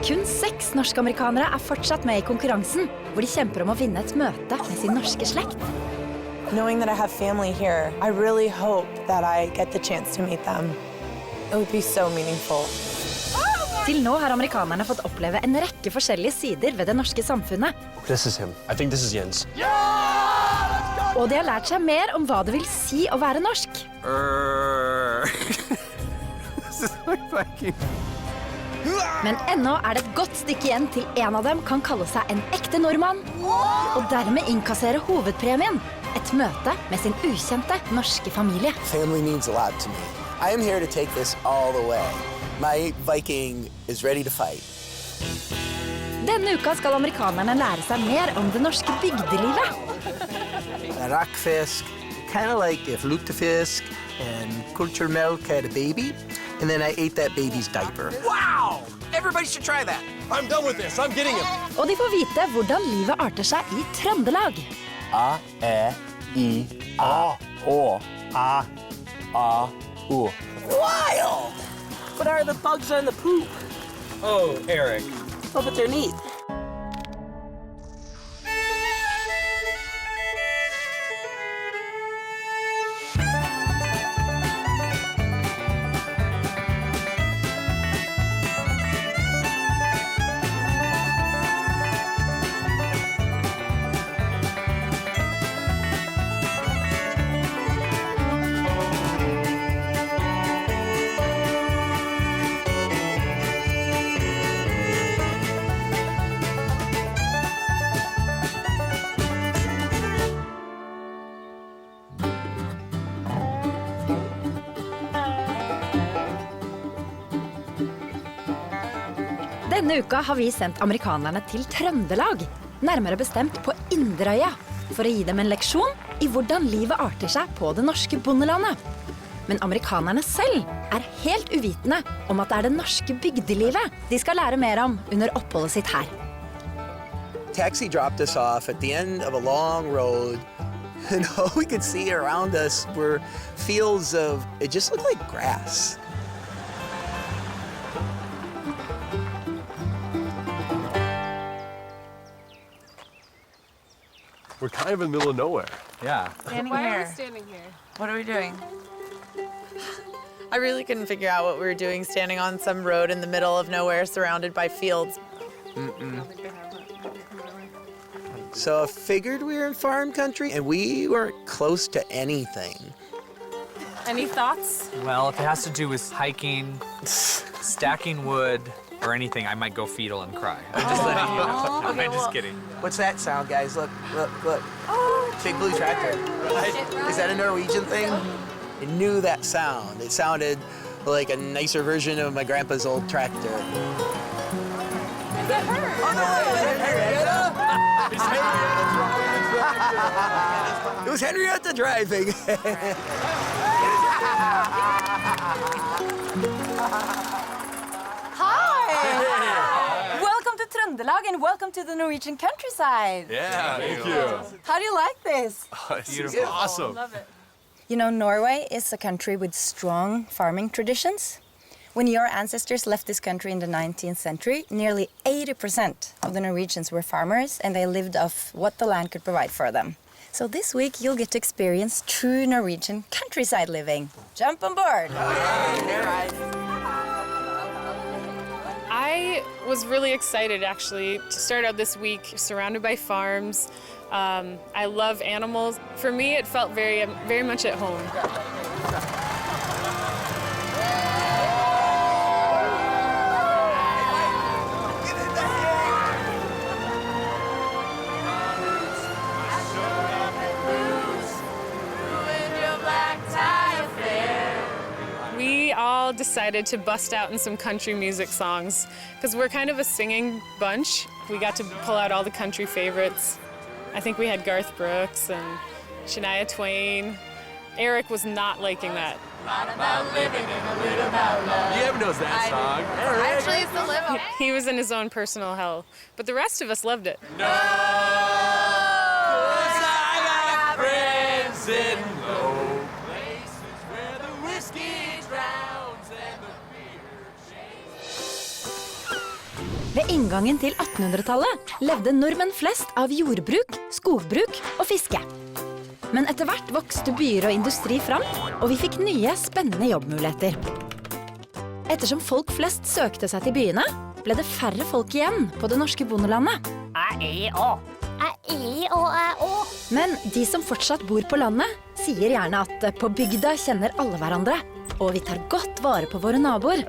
Kun 6 norsk-amerikanere er fortsatt med i konkurransen, hvor de kjemper om å vinne et møte med sin norske slekt. Knowing that I have family here, I really hope that I get the chance to meet them. It would be so meaningful. Til nå har amerikanerne fått oppleve en rekke forskjellige sider ved det norske samfunnet. This is him. I think this is Jens. Og de har lært seg mer om hva det vil si å være norsk. Men ennå er det et godt stykke igjen til en av dem kan kalle seg en ekte nordmann, og dermed innkassere hovedpremien, et møte med sin ukjente norske familie. Family means a lot to me. I am here to take this all the way. My Viking is ready to fight. Denne uka skal amerikanerne lære seg mer om det norske bygdelivet. Rakfisk, kind of like if lutefisk and kulturmelk had a baby, and then I ate that baby's diaper. Wow! Everybody should try that. I'm done with this. I'm getting him. Og de får vite hvordan livet arter seg i Trøndelag. A, E, I, A, O, A, A, O. Wild! What are the bugs on the poop? Oh, Eric. Oh, but they're neat. Denne uka har vi sendt amerikanerne til Trøndelag, nærmere bestemt på Inderøya, for å gi dem en leksjon i hvordan livet arter seg på det norske bondelandet. Men amerikanerne selv er helt uvitende om at det er det norske bygdelivet de skal lære mer om under oppholdet sitt her. Taxi dropped us off at the end of a long road, and all we could see around us were fields of, it just looked like grass. We're kind of in the middle of nowhere. Yeah. Why are we standing here? What are we doing? I really couldn't figure out what we were doing standing on some road in the middle of nowhere surrounded by fields. So I figured we were in farm country, and we weren't close to anything. Any thoughts? Well, if it has to do with hiking, stacking wood, or anything, I might go fetal and cry. I'm just letting you know. Okay, I'm just kidding. What's that sound, guys? Look, look, look. Big blue tractor. Is that a Norwegian thing? I knew that sound. It sounded like a nicer version of my grandpa's old tractor. Is that her? Oh, no, is that Henrietta? It was Henrietta driving. Hi! Welcome to Trøndelag and welcome to the Norwegian countryside. Yeah, thank you. How do you like this? This is awesome. Love it. You know, Norway is a country with strong farming traditions. When your ancestors left this country in the 19th century, nearly 80% of the Norwegians were farmers, and they lived off what the land could provide for them. So this week, you'll get to experience true Norwegian countryside living. Jump on board! I was really excited, actually, to start out this week surrounded by farms. I love animals. For me, it felt very much at home. We all decided to bust out in some country music songs because we're kind of a singing bunch. We got to pull out all the country favorites. I think we had Garth Brooks and Shania Twain. Eric was not liking that. He ever knows that song. Actually, it's the live. He was in his own personal hell, but the rest of us loved it. No, 'cause I got friends in low places where the whiskey drowns and the beer chases. Ved inngangen til 1800-tallet levde nordmenn flest av jordbruk, skogbruk og fiske. Men etter hvert vokste byer og industri fram, og vi fikk nye, spennende jobbmuligheter. Ettersom folk flest søkte seg til byene, ble det færre folk igjen på det norske bondelandet. Men de som fortsatt bor på landet, sier gjerne at på bygda kjenner alle hverandre, og vi tar godt vare på våre naboer.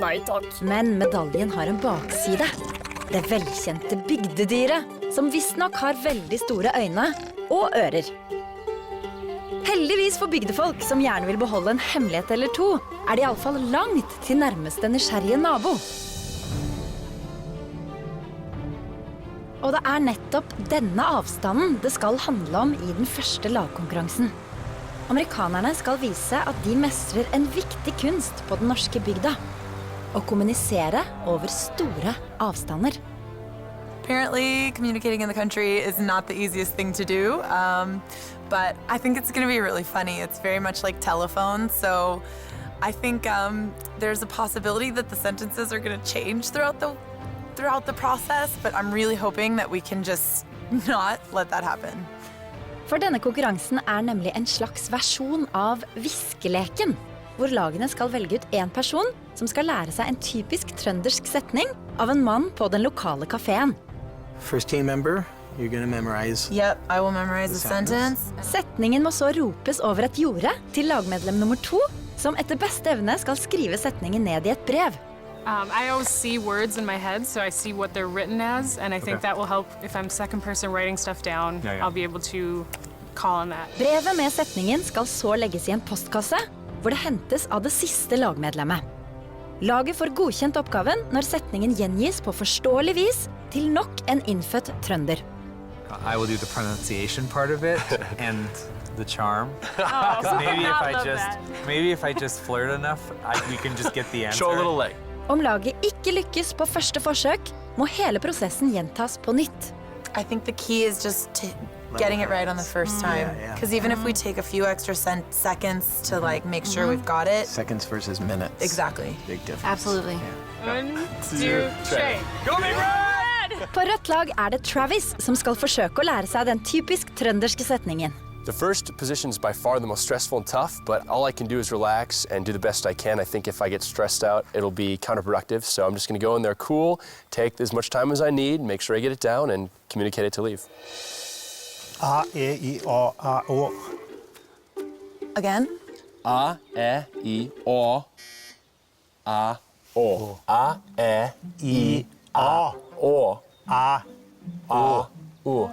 Nei takk. Men medaljen har en bakside. Det velkjente bygdedyret, som visstnok har veldig store øyne og ører. Heldigvis for bygdefolk som gjerne vil beholde en hemmelighet eller to, er det i alle fall langt til nærmeste nysgjerrige nabo. Og det er nettopp denne avstanden det skal handle om i den første lagkonkurransen. Amerikanerne skal vise at de mestrer en viktig kunst på den norske bygda. Å kommunisere over store avstander. Apparently, communicating in the country is not the easiest thing to do, but I think it's going to be really funny. It's very much like telephone, so I think there's a possibility that the sentences are going to change throughout the process, but I'm really hoping that we can just not let that happen. For denne konkurransen er nemlig en slags versjon av viskeleken, hvor lagene skal velge ut en person som skal lære seg en typisk trøndersk setning av en mann på den lokale kaféen. First team member, you're gonna memorize. Yep, I will memorize the sentence. Setningen må så ropes over et jorde til lagmedlem nummer 2, som etter beste evne skal skrive setningen ned i et brev. I always see words in my head, so I see what they're written as, and I think that will help if I'm second person writing stuff down. I'll be able to call on that. Brevet med setningen skal så legges i en postkasse, hvor det hentes av det siste lagmedlemmet. Laget får godkjent oppgaven når setningen gjengis på forståelig vis til nok en innfødt trønder. I will do the pronunciation part of it and the charm. Oh, Maybe if I just flirt enough, we can just get the answer. Show a little leg. Om laget ikke lykkes på første forsøk, må hele prosessen gjentas på nytt. I think the key is just getting it right on the first time. Because even if we take a few extra seconds to like make sure we've got it. Seconds versus minutes. Exactly. Big difference. Absolutely. 1, 2, 3. Go Big Red! På rødt lag er det Travis som skal forsøke å lære seg den typisk trønderske setningen. The first position is by far the most stressful and tough, but all I can do is relax and do the best I can. I think if I get stressed out, it'll be counterproductive. So I'm just going to go in there cool, take as much time as I need, make sure I get it down, and communicate it to leave. A, E, I, O, A, O. Again? A, E, I, O, A, O. A, E, I, A, O. A, O.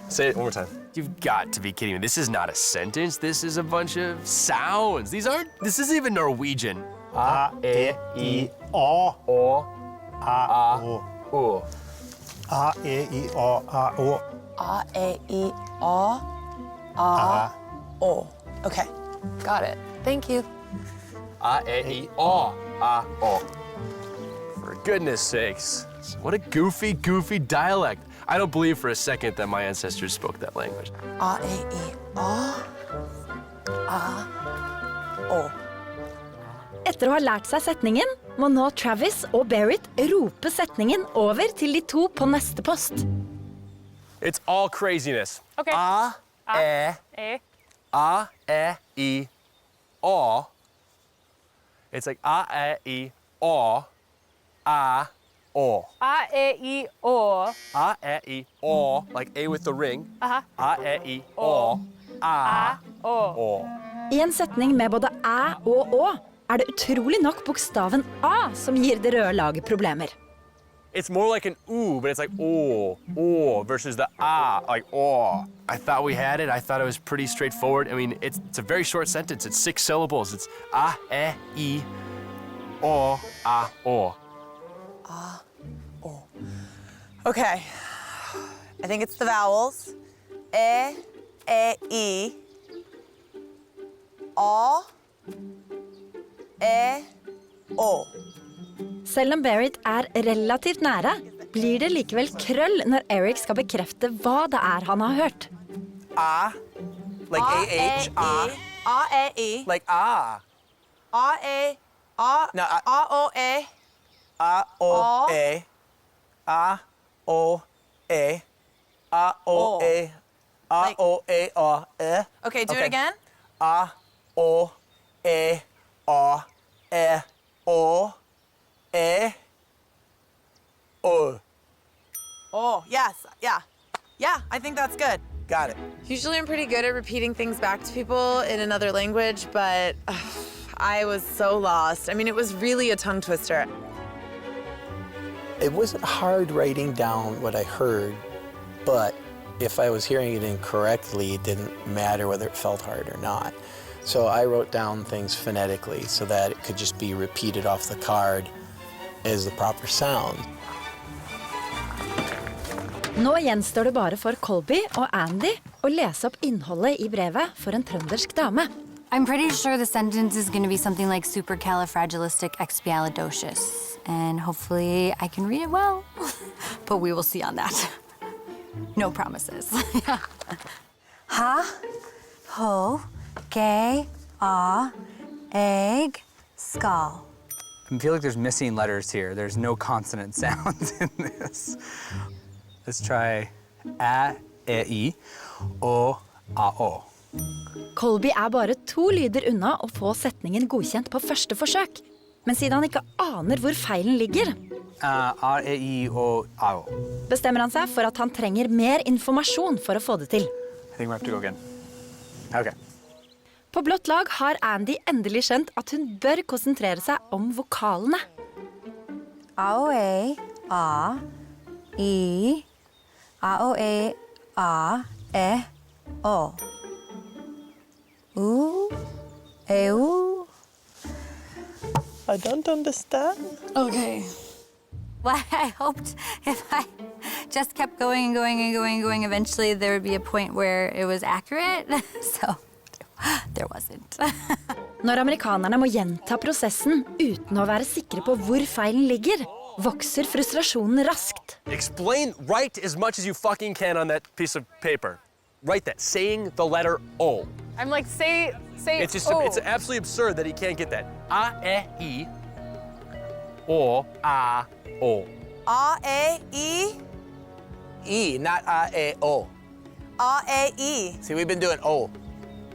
Say it one more time. You've got to be kidding me. This is not a sentence. This is a bunch of sounds. This isn't even Norwegian. A, E, I, O. O, A, O. O. A, E, I, O, A, O. A, E, I, O, A, O. Okay, got it. Thank you. A, E, I, O, A, O. For goodness sakes. What a goofy dialect. I don't believe for a second that my ancestors spoke that language. A, E, I, O, A, O. Etter å ha lært seg setningen, må nå Travis og Berit rope setningen over til de to på neste post. It's all craziness. Okay. A, E, A. A, E, I, O. It's like A, E, I, O, A, O. A, E, I, O. A, E, I, O, like A with the ring. Uh-huh. A, E, I, O, A, O. O. I en setning med både æ og å er det utrolig nok bokstaven A som gir det røde laget problemer. It's more like an oo, but it's like o versus the ah, like o. I thought we had it. I thought it was pretty straightforward. I mean, it's a very short sentence. It's 6 syllables. It's a, e, I, o, a, o. A, O. Okay, I think it's the vowels. E, I, O, E, O. Selv om Berit er relativt nære, blir det likevel krøll når Eric skal bekrefte hva det er han har hørt. A, like A-H, A. A-E-I. Like A. A-E, A, No, A-O-E. A-O-A. A, O, A, A, O, A, A, O, A, O, E. Okay, do it again. A, O, A, O, E, O, E, O. Oh, yes, yeah. Yeah, I think that's good. Got it. Usually I'm pretty good at repeating things back to people in another language, but I was so lost. I mean, it was really a tongue twister. It wasn't hard writing down what I heard, but if I was hearing it incorrectly, it didn't matter whether it felt hard or not. So I wrote down things phonetically so that it could just be repeated off the card as the proper sound. Nå gjenstår det bare for Colby og Andy å lese opp innholdet I brevet for en trøndersk dame. I'm pretty sure the sentence is going to be something like supercalifragilisticexpialidocious. And hopefully I can read it well. But we will see on that. No promises. Ha, ho, ge, a, egg, skal. I feel like there's missing letters here. There's no consonant sounds in this. Let's try a, e, I, o, a, o. Colby bare 2 lyder unna å få setningen godkjent på første forsøk. Men siden han ikke aner hvor feilen ligger, A, e, I, o, a, o. bestemmer han seg for at han trenger mer informasjon for å få det til. I think we have to go again. Okay. På blått lag har Andy endelig skjønt at hun bør konsentrere seg om vokalene. A, o, e, a, I, a, o, e, a, e, o. U, e, u. I don't understand. Okay. Well, I hoped if I just kept going and going and going and going, eventually there would be a point where it was accurate. So there wasn't. Når amerikanerne må gjenta prosessen uten å være sikre på hvor feilen ligger, vokser frustrasjonen raskt. Explain, write as much as you fucking can on that piece of paper. Write that, saying the letter O. I'm like, say It's just, O. it's absolutely absurd that he can't get that. A, e, I, o, a, o. A, E, I, E, not A, E, O. A, E, I. See, we've been doing O.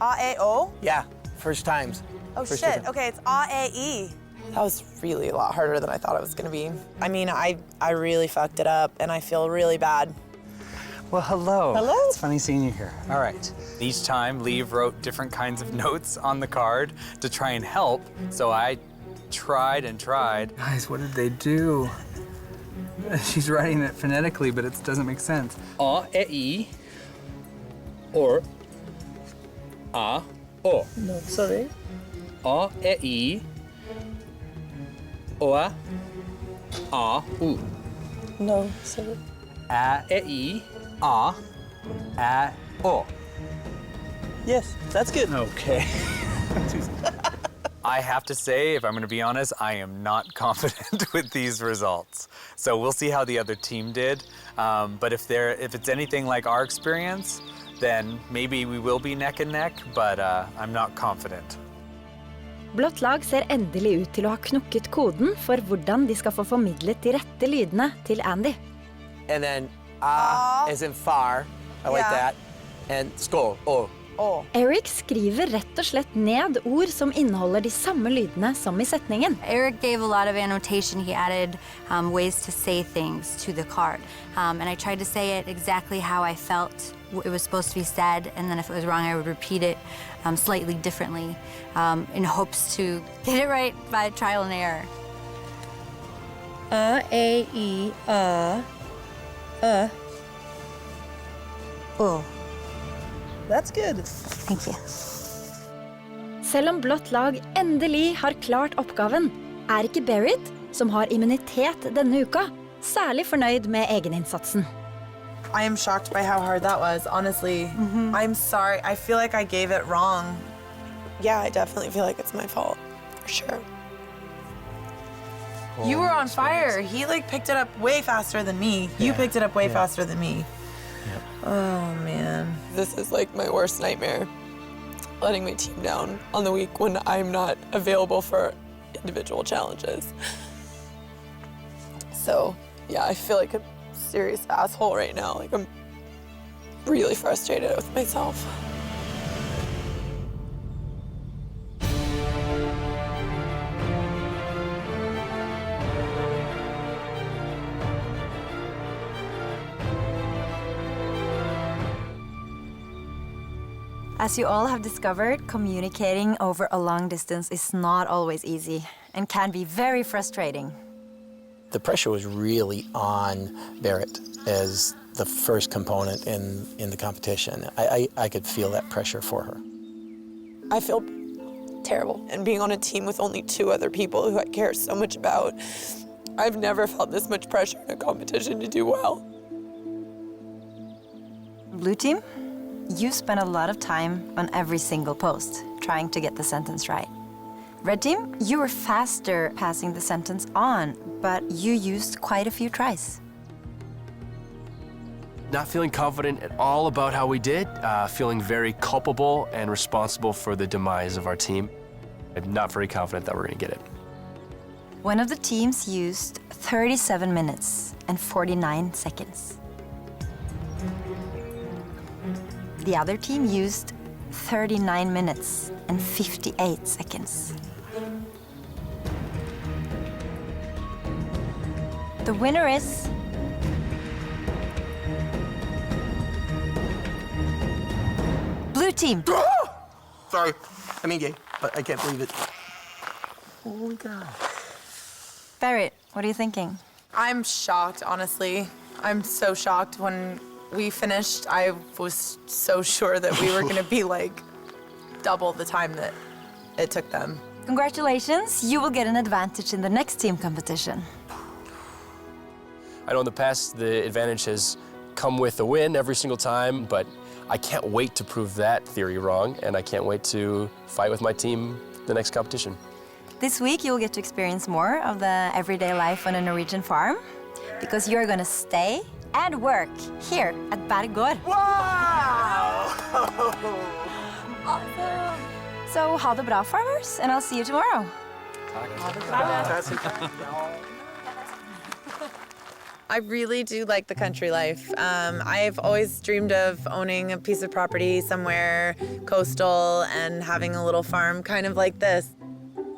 A, E, O? Yeah, first times. Oh, First shit. time. Okay, it's A, E, I. That was really a lot harder than I thought it was gonna be. I mean, I really fucked it up, and I feel really bad. Well, hello. Hello. It's funny seeing you here. All right. Each time, Liv wrote different kinds of notes on the card to try and help, so I tried and tried. Guys, what did they do? She's writing it phonetically, but it doesn't make sense. A, e, I, or a, o. No, sorry. A, e, I, o, a, u. No, sorry. A, e, I, a, o. Yes, that's good. Okay. I have to say, if I'm going to be honest, I am not confident with these results. So we'll see how the other team did. But if it's anything like our experience, then maybe we will be neck and neck, but I'm not confident. Blått lag ser endelig ut til å ha knukket koden for hvordan de skal få formidlet de rette lydene til Andy. And then as in far. I like Yeah. that. And skål, O. Oh. Eric skriver rett og slett ned ord som inneholder de samme lydene som I setningen. Eric gave a lot of annotation. He added ways to say things to the card. And I tried to say it exactly how I felt it was supposed to be said, and then if it was wrong, I would repeat it slightly differently in hopes to get it right by trial and error. A, E, I, O. That's good. Thank you. Selv om blått lag endelig har klart oppgaven, ikke Berit, som har immunitet denne uka, særlig fornøyd med egeninnsatsen. I am shocked by how hard that was, honestly. I'm sorry. I feel like I gave it wrong. Yeah, I definitely feel like it's my fault, for sure. You were on fire. He like picked it up way faster than me. You picked it up way faster than me. Oh, man. This is like my worst nightmare, letting my team down on the week when I'm not available for individual challenges. So Yeah, I feel like a serious asshole right now. Like, I'm really frustrated with myself. As you all have discovered, communicating over a long distance is not always easy and can be very frustrating. The pressure was really on Berit as the first component in the competition. I could feel that pressure for her. I feel terrible. And being on a team with only 2 other people who I care so much about, I've never felt this much pressure in a competition to do well. Blue team, you spent a lot of time on every single post, trying to get the sentence right. Red team, you were faster passing the sentence on, but you used quite a few tries. Not feeling confident at all about how we did, feeling very culpable and responsible for the demise of our team. I'm not very confident that we're gonna get it. One of the teams used 37 minutes and 49 seconds. The other team used 39 minutes and 58 seconds. The winner is... Blue team. Sorry, I mean gay, but I can't believe it. Holy God. Berit, what are you thinking? I'm shocked, honestly. I'm so shocked. When we finished, I was so sure that we were gonna be like double the time that it took them. Congratulations, you will get an advantage in the next team competition. I know in the past the advantage has come with a win every single time, but I can't wait to prove that theory wrong, and I can't wait to fight with my team the next competition. This week, you'll get to experience more of the everyday life on a Norwegian farm, because you're gonna stay and work here at Bergård. Wow! Awesome! So, ha det bra, farmers, and I'll see you tomorrow. I really do like the country life. I've always dreamed of owning a piece of property somewhere coastal and having a little farm kind of like this.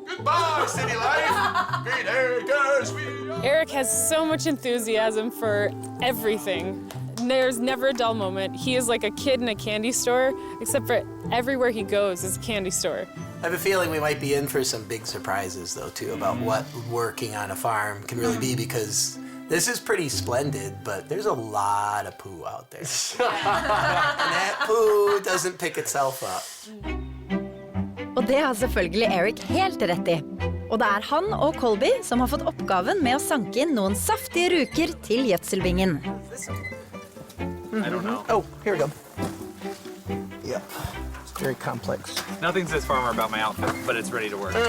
Goodbye, city life! Green acres, we are. Eric has so much enthusiasm for everything. There's never a dull moment. He is like a kid in a candy store, except for everywhere he goes is a candy store. I have a feeling we might be in for some big surprises, though, too, about what working on a farm can really be, because this is pretty splendid, but there's a lot of poo out there. And that poo doesn't pick itself up. Og det har selvfølgelig Eric helt rett i. Og det er han og Colby som har fått oppgaven med å sanke inn noen saftige ruker til gjødselbingen. I don't know. Oh, here we go. Yeah, it's very complex. Nothing says farmer about my outfit, but it's ready to work. All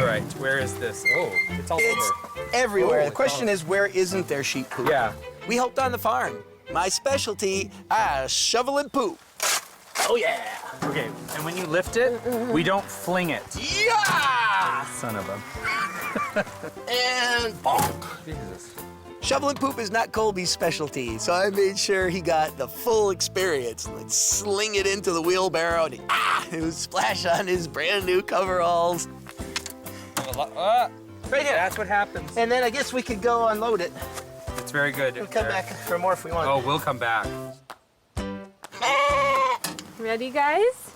right, where is this? Oh, it's all It's over. everywhere. Oh, The question is, where isn't there sheep poo? Yeah. We helped on the farm. My specialty, shoveling poo. Oh, yeah. Okay, and when you lift it, we don't fling it. Yeah! Son of a... And bonk. Jesus. Shoveling poop is not Colby's specialty, so I made sure he got the full experience. Let's sling it into the wheelbarrow, and it would splash on his brand new coveralls. Right here. That's what happens. And then I guess we could go unload it. It's very good. We'll come back for more if we want. Oh, we'll come back. Ready, guys?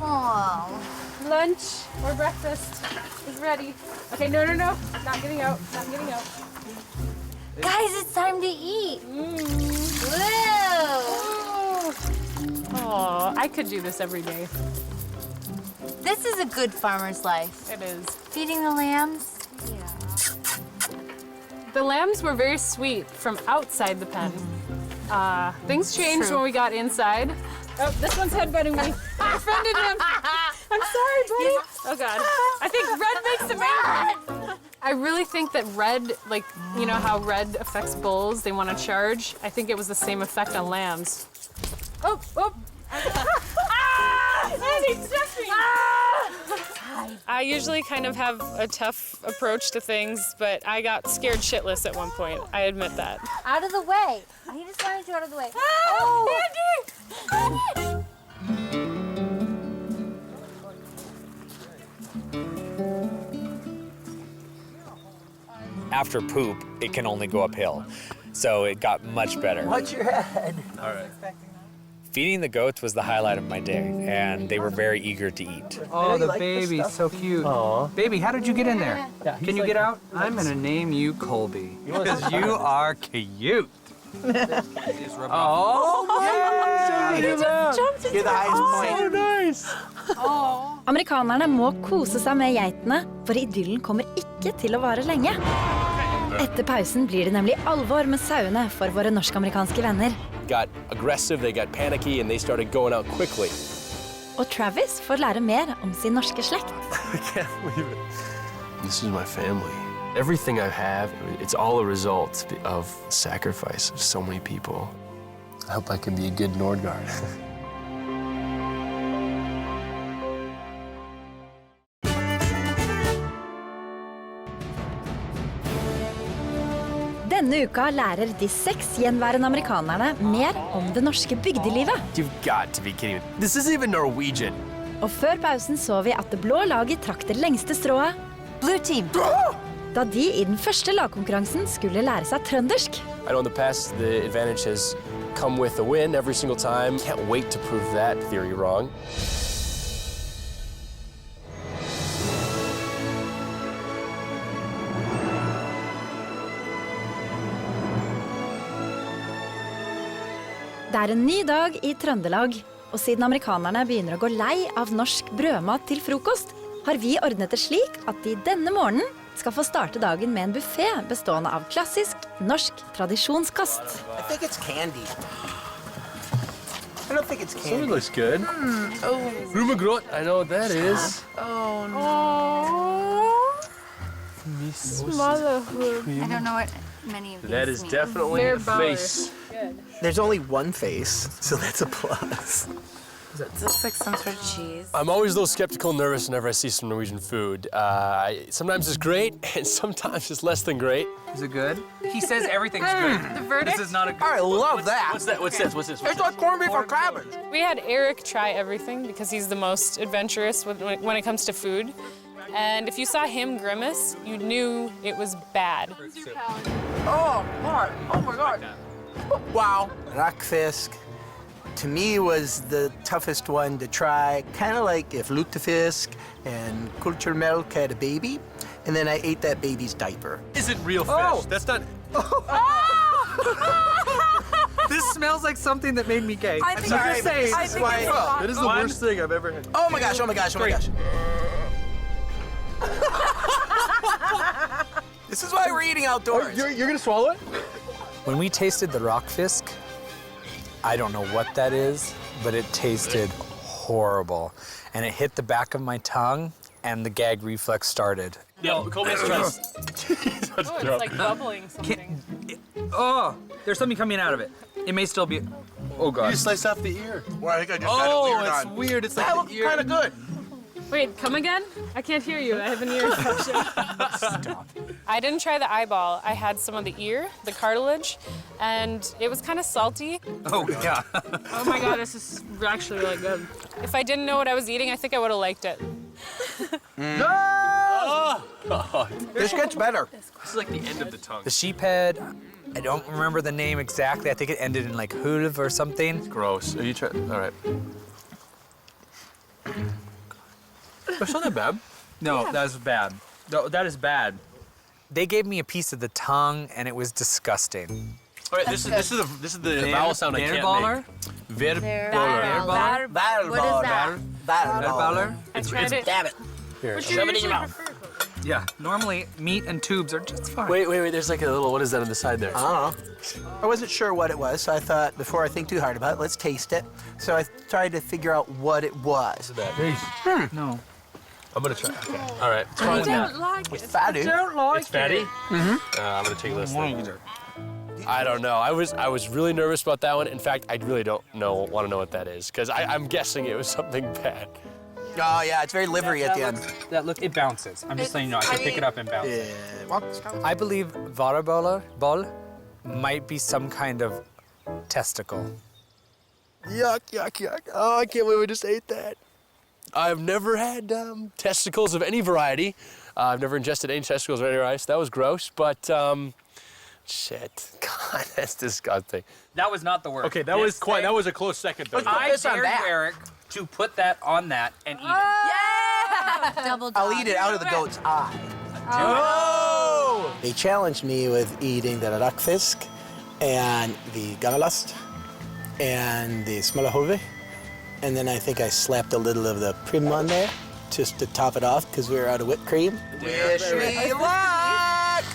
Oh. Lunch or breakfast is ready. Okay, no. Not getting out. Guys, it's time to eat. Woo! Oh, I could do this every day. This is a good farmer's life. It is. Feeding the lambs. The lambs were very sweet from outside the pen. Things changed True. when we got inside. Oh, this one's headbutting me. I offended him. I'm sorry, buddy. Oh, God. I think red makes him angry. I really think that red, like, you know how red affects bulls? They want to charge. I think it was the same effect on lambs. Oh. Ah! Andy, step me. I usually kind of have a tough approach to things, but I got scared shitless at one point. I admit that. Out of the way. He just wanted you out of the way. After poop, it can only go uphill. So it got much better. Watch your head. All right. Feeding the goats was the highlight of my day, and they were very eager to eat. Oh, the like this baby, stuff. so cute. Aww. Baby, how did you get in there? Yeah, Can you get out? I'm gonna name you Colby, because you are cute. Oh, You're the highest point. So nice. Amerikanerne må kose seg med geitene, for idyllen kommer ikke til å vare lenge. Etter pausen blir det nemlig alvor med sauene for våre norsk-amerikanske venner. Got aggressive, they got panicky, and they started going out quickly. Og Travis får lære mer om sin norske slekt. I can't believe it. This is my family. Everything I have, it's all a result of sacrifice of so many people. I hope I can be a good Nordgard. Denne uka lærer de 6 gjenværende amerikanerne mer om det norske bygdelivet. You've got to be kidding me. This isn't even Norwegian. Og før pausen så vi at det blå laget trakk det lengste strået. Blue team. Da de i den første lagkonkurransen skulle lære seg trøndersk. I know in the past the advantage has come with a win every single time. Can't wait to prove that theory wrong. Det er en ny dag i Trøndelag, og siden amerikanerne begynner å gå lei av norsk brødmat til frokost, har vi ordnet det slik at de denne morgenen skal få starte dagen med en buffé bestående av klassisk norsk tradisjonskost. I think it's candy. I don't think it's Something candy. looks good. Rumagrot, I know what that is. I don't know what many of these That is mean. definitely Fair a baller. face. There's only one face, so that's a plus. It looks like some sort of cheese. I'm always a little skeptical and nervous whenever I see some Norwegian food. Sometimes it's great, and sometimes it's less than great. Is it good? He says everything's good. The verdict? This is not a good. I love that. What's that? What's this? What's this? It's like corned beef or cabbage. We had Eric try everything because he's the most adventurous when it comes to food. And if you saw him grimace, you knew it was bad. Oh, God. Oh, my God. Wow. Rakfisk, to me, was the toughest one to try. Kind of like if lutefisk and kulturmelk had a baby, and then I ate that baby's diaper. Isn't real fish. Oh. That's not. This smells like something that made me gay. I think sorry, it's but this I is think why- it's That is the worst thing I've ever had. Oh, my gosh, oh, my gosh, oh, my gosh. This is why we're eating outdoors. You're gonna swallow it? When we tasted the rockfisk, I don't know what that is, but it tasted horrible. And it hit the back of my tongue, and the gag reflex started. Yeah, Colby has to try this. Oh, it's like bubbling something. Oh, there's something coming out of it. It may still be. Oh God. You sliced off the ear. Well, I think I just Oh, had it it's weird on. weird. It's like That the looked ear. kind of good. Wait, come again? I can't hear you. I have an ear infection. I didn't try the eyeball. I had some of the ear, the cartilage, and it was kind of salty. Oh yeah. Oh my God, this is actually really good. If I didn't know what I was eating, I think I would have liked it. This gets better. This is like the end of the tongue. The sheephead. I don't remember the name exactly. I think it ended in like hulv or something. Gross. Are you trying? All right. That's not that bad. No, that was bad. No, that is bad. They gave me a piece of the tongue, and it was disgusting. All right, this is the vowel sound I can't make. Verbaler. What is that? Verbaler. I tried it. Damn it. Here. What do you usually prefer? Yeah. Normally, meat and tubes are just fine. Wait. There's like a little. What is that on the side there? I don't know. I wasn't sure what it was, so I thought, before I think too hard about it, let's taste it. So I tried to figure out what it was. No. I'm gonna try. Okay. All right. It's I fine. don't like It's it. fatty. It's fatty. I'm gonna take this thing. I don't know. I was really nervous about that one. In fact, I really don't want to know what that is because I'm guessing it was something bad. Oh, yeah, it's very livery at the end. It bounces. I'm just letting you know, I can pick it up and bounce it. I believe vareboller might be some kind of testicle. Yuck, yuck, yuck. Oh, I can't believe we just ate that. I've never had testicles of any variety. I've never ingested any testicles of any variety, so that was gross, but shit. God, that's disgusting. That was not the word. Okay, that was a close second, though. I dared you, Eric, to put that on that and eat it. Yeah! Double dog. I'll eat it out of the goat's eye. Oh! They challenged me with eating the rakfisk and the gangalast and the smalahove. And then I think I slapped a little of the prim on there just to top it off because we were out of whipped cream. Wish me luck!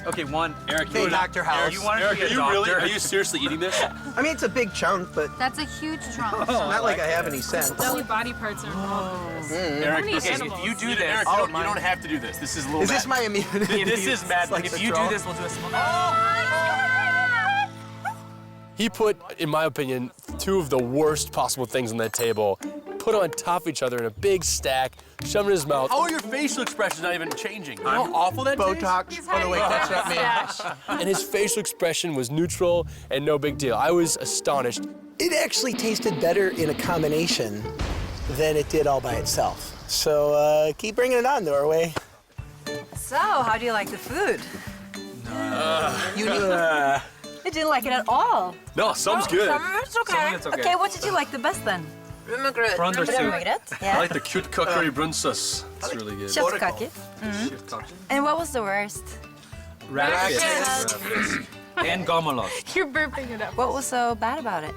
Okay, one, Eric, Hey, Dr. House. you want to be a doctor? Are you seriously eating this? I mean, it's a big chunk, but That's a huge trunk. not like I have any sense. Many body parts are involved with this. Eric, many okay, animals? if you do this, Eric, you don't have to do this. This is a little Is this my immunity? This is mad. Like if the you troll? do this, we'll do a small. He put, in my opinion, two of the worst possible things on that table, put on top of each other in a big stack, shoved in his mouth. How are your facial expressions not even changing? You know how awful that Botox. He's Oh, no, wait, hiding that's not me. And his facial expression was neutral and no big deal. I was astonished. It actually tasted better in a combination than it did all by itself. So keep bringing it on, Norway. So, how do you like the food? You didn't like it at all. No, some's good. It's okay. Some of it's okay. Okay, what did you like the best then? Fronder soup. Vinaigrette? I Yeah. like the cute curry brunsas. It's really good. Kjøttkake. And what was the worst? Rackfisk. And gomelost. You're burping it up. What was so bad about it?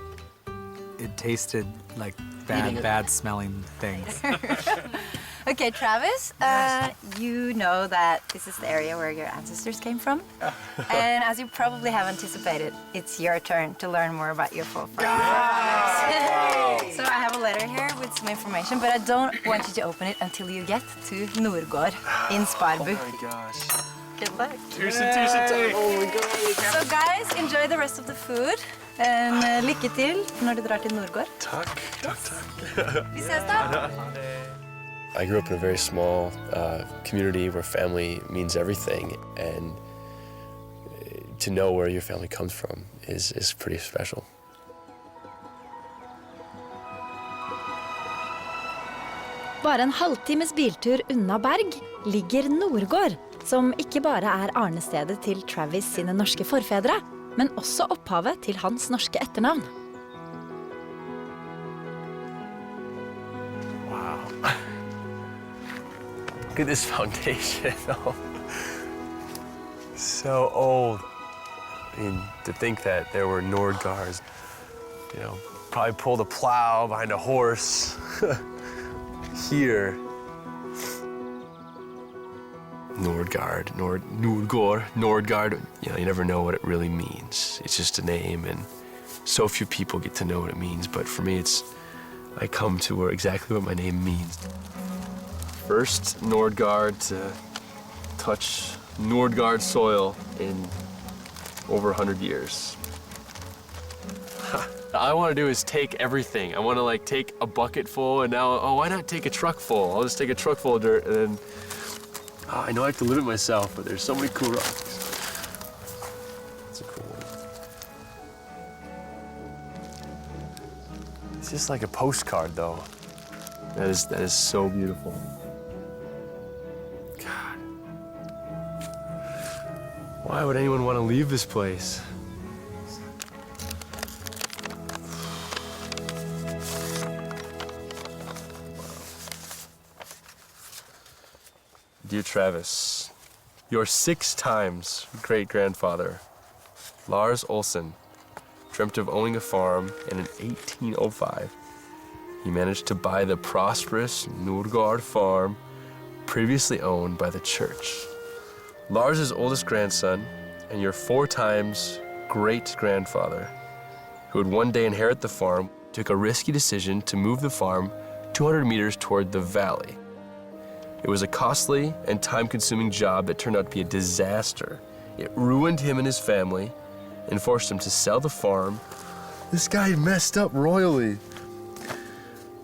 It tasted like bad smelling things. Okay, Travis, you know that this is the area where your ancestors came from. And as you probably have anticipated, it's your turn to learn more about your forefathers. So I have a letter here with some information, but I don't want you to open it until you get to Norgård in Sparbu. Oh my gosh. Good luck. Tusen takk. Oh my god. So guys, enjoy the rest of the food. And lykke til når du drar til Norgård. Takk. Vi ses da! I grew up in a very small community where family means everything, and to know where your family comes from is pretty special. Bare en halvtimes biltur unna Berg ligger Norgård, som ikke bare er arnestedet til Travis sine norske forfedre, men også opphavet til hans norske etternavn. Wow. Look at this foundation. So old. I mean, to think that there were Nordgårds, you know, probably pulled a plow behind a horse here. Nordgård, Nordgård, you know, you never know what it really means. It's just a name, and so few people get to know what it means, but for me, I come to where exactly what my name means. First Nordgård to touch Nordgård soil in over 100 years. All I want to do is take everything. I want to like take a bucket full, and now, oh, why not take a truck full? I'll just take a truck full of dirt, and then I know I have to limit myself, but there's so many cool rocks. That's a cool one. It's just like a postcard, though. That is so beautiful. God. Why would anyone want to leave this place? Dear Travis, your 6 times great-grandfather, Lars Olsen, dreamt of owning a farm, and in 1805, he managed to buy the prosperous Norgård farm previously owned by the church. Lars's oldest grandson and your 4 times great-grandfather, who would one day inherit the farm, took a risky decision to move the farm 200 meters toward the valley. It was a costly and time-consuming job that turned out to be a disaster. It ruined him and his family and forced him to sell the farm. This guy messed up royally.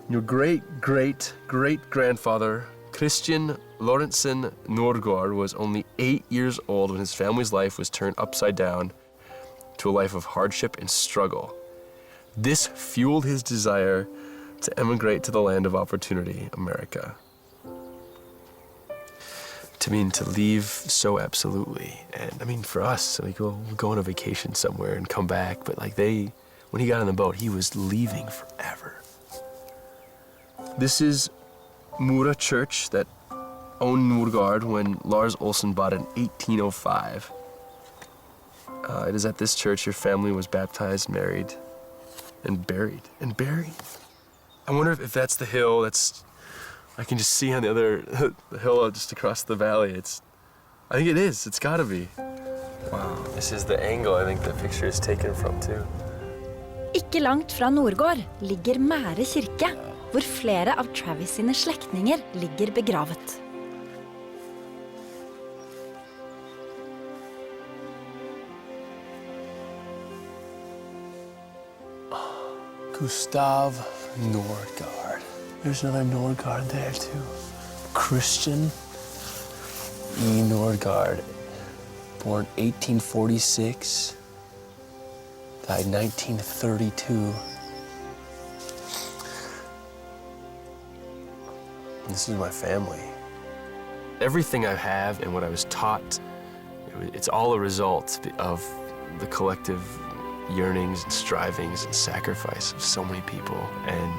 Your great-great-great-grandfather, Christian Lorentzen Norgård, was only 8 years old when his family's life was turned upside down to a life of hardship and struggle. This fueled his desire to emigrate to the land of opportunity, America. To leave so absolutely. And for us, we'll go on a vacation somewhere and come back, but when he got on the boat, he was leaving forever. This is Mora Church that owned Norgård when Lars Olsen bought it in 1805. It is at this church your family was baptized, married, and buried. I wonder if that's the hill I can just see on the other hill just across the valley. I think it is. It's gotta be. Wow. This is the angle I think the picture is taken from too. Ikke langt fra Norgård ligger Mære kirke, hvor flere av Travis sine slektninger ligger begravet. Gustav Norgård. There's another Norgård there too. Christian E. Norgård, born 1846, died 1932. This is my family. Everything I have and what I was taught, it's all a result of the collective yearnings and strivings and sacrifice of so many people. And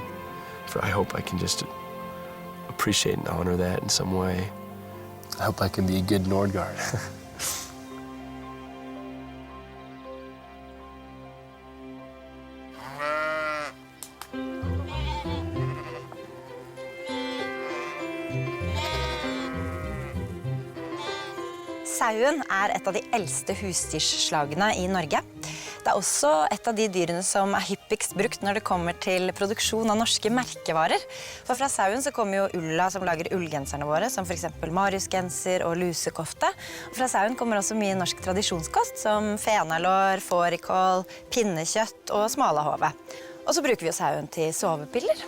I hope I can just appreciate and honor that in some way. I hope I can be a good Norgård. Sauen et av de eldste husdyrslagene I Norge. Det også et av de dyrene som hyppigst brukt når det kommer til produksjon av norske merkevarer. For fra sauen så kommer jo ulla som lager ullgenserne våre, som for eksempel mariusgenser og lusekofte. Og fra sauen kommer også mye norsk tradisjonskost, som fenalår, fårikål, pinnekjøtt og smalahove. Og så bruker vi jo sauen til sovepiller.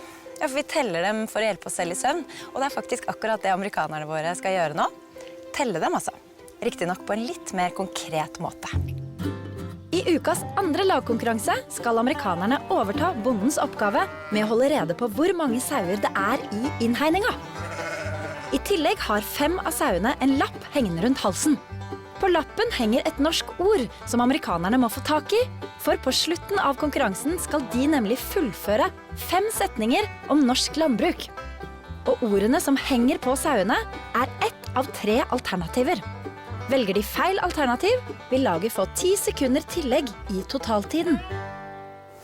Ja, for vi teller dem for å hjelpe oss selv I søvn, og det faktisk akkurat det amerikanerne våre skal gjøre nå. Telle dem altså. Riktig nok på en litt mer konkret måte. I ukas andre lagkonkurranse skal amerikanerne overta bondens oppgave med å holde rede på hvor mange sauer det I innhegninga. I tillegg har 5 av sauene en lapp hengende rundt halsen. På lappen henger et norsk ord som amerikanerne må få tak I, for på slutten av konkurransen skal de nemlig fullføre 5 setninger om norsk landbruk. Og ordene som henger på sauene ett av 3 alternativer. Velger de feil alternativ, vil laget få 10 sekunder tillegg I totaltiden.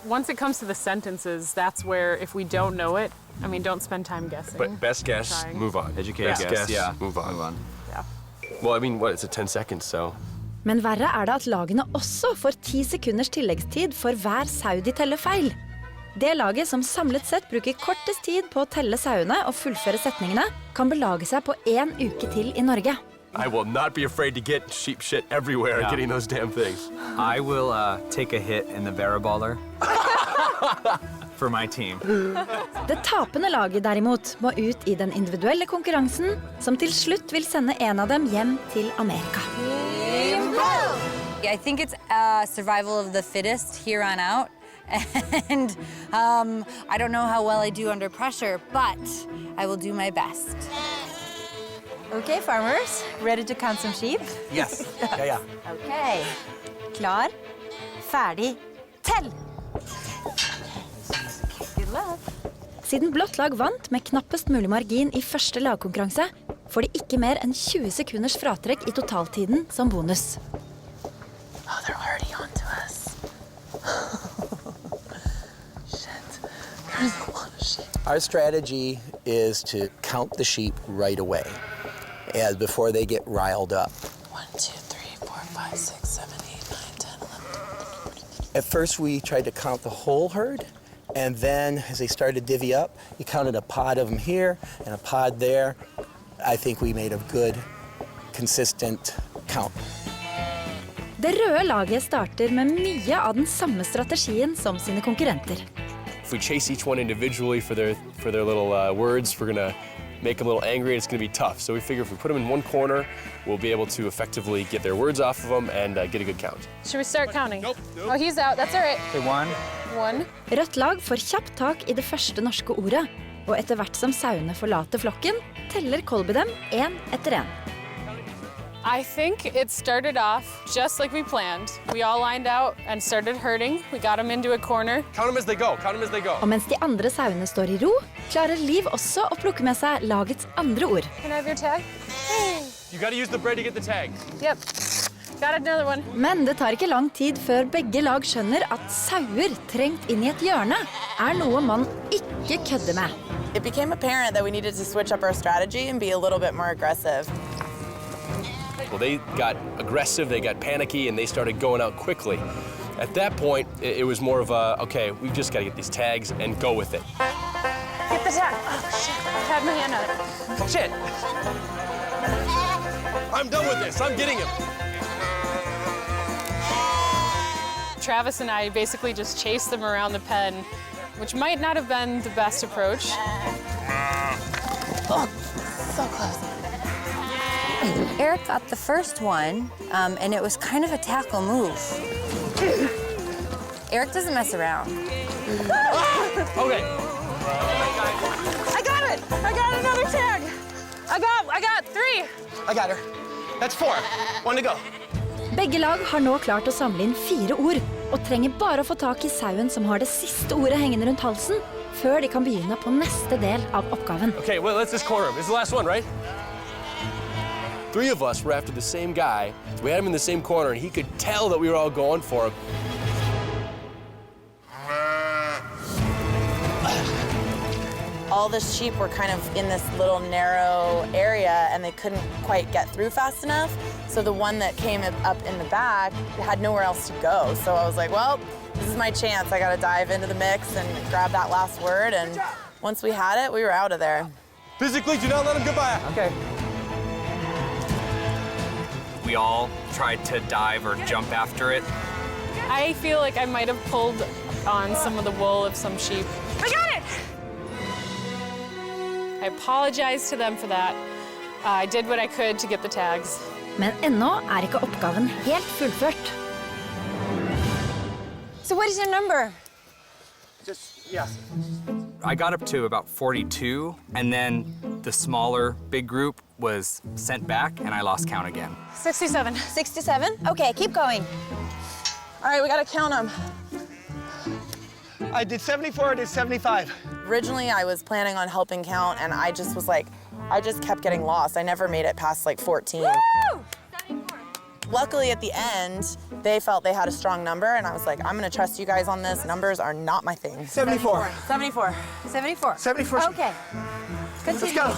Once it comes to the sentences, that's where if we don't know it, don't spend time guessing. But best guess, move on. Educated guess, yeah. Move on. Yeah. Well, it's a 10 seconds, so. Men verre det at lagene også får 10 sekunders tilleggstid for hver sau de teller feil. Det laget som samlet sett bruker kortest tid på å telle sauene og fullføre setningene, kan belage seg på 1 uke til I Norge. I will not be afraid to get sheep shit everywhere getting those damn things. I will take a hit in the Veriballer for my team. Det tapende laget derimot må ut I den individuelle konkurransen, som til slutt vil sende en av dem hjem til Amerika. I think it's survival of the fittest here on out. And I don't know how well I do under pressure, but I will do my best. Okay, farmers, ready to count some sheep? Yes. Yeah. Ok, klar, ferdig, tell! Good luck. Siden blått lag vant med knappest mulig margin I første lagkonkurranse, får de ikke mer enn 20 sekunders fratrekk I totaltiden som bonus. Oh, they're already on to us. Shit, there's a lot of sheep. Our strategy is to count the sheep right away, as before they get riled up. 1, 2, 3, 4, 5, 6, 7, 8, 9, 10, 11. At first we tried to count the whole herd, and then as they started to divvy up, you counted a pod of them here and a pod there. I think we made a good, consistent count. Det røde laget starter med mye av den samme strategien som sine konkurrenter. If we chase each one individually for their for their little words. We're gonna make them a little angry, and it's gonna be tough. So we figure if we put them in one corner, we'll be able to effectively get their words off of them and get a good count. Should we start counting? Nope. Oh, he's out. That's all right. Okay, 1. 1. Rødt lag får kjapt tak i det første norske ordet, og etter hvert som sauene forlater flokken, teller Colby dem én etter én. I think it started off just like we planned. We all lined out and started herding. We got them into a corner. Count them as they go. Count them as they go. Og mens de andre sauene står i ro, klarer Liv også å plukke med seg lagets andre ord. Can I have your tag? You got to use the bread to get the tag. Yep. Got another one. Men det tar ikke lang tid før begge lag skjønner at sauer trengt inn i et hjørne er noe man ikke kødder med. It became apparent that we needed to switch up our strategy and be a little bit more aggressive. Well, they got aggressive, they got panicky, and they started going out quickly. At that point, it was more of a, okay, we've just got to get these tags and go with it. Get the tag. Oh, shit. I had my hand on it. Shit! I'm done with this. I'm getting him. Travis and I basically just chased them around the pen, which might not have been the best approach. Oh, so close. Eric got the first one, and it was kind of a tackle move. Eric doesn't mess around. Okay. I got it! I got another tag! I got 3! I got her. That's 4. 1 to go. Begge lag har nå klart å samle inn 4 ord, og trenger bare å få tak i sauen som har det siste ordet hengende rundt halsen, før de kan begynne på neste del av oppgaven. Okay, well, let's just corner him. This is the last one, right? 3 of us were after the same guy. We had him in the same corner, and he could tell that we were all going for him. All the sheep were kind of in this little narrow area and they couldn't quite get through fast enough. So the one that came up in the back had nowhere else to go. So I was like, well, this is my chance. I got to dive into the mix and grab that last word. And once we had it, we were out of there. Physically, do not let him get by. Okay. We all tried to dive or jump after it. I feel like I might have pulled on some of the wool of some sheep. I got it! I apologize to them for that. I did what I could to get the tags. Men ennå er ikke oppgaven helt fullført. So what is your number? I got up to about 42, and then the smaller big group was sent back, and I lost count again. 67. 67? Okay, keep going. All right, we got to count them. I did 74, I did 75. Originally, I was planning on helping count, and I just was like, I just kept getting lost. I never made it past like 14. Woo! Luckily, at the end, they felt they had a strong number, and I was like, I'm gonna trust you guys on this. Numbers are not my thing. 74. 74. 74. 74. Okay. Let's go.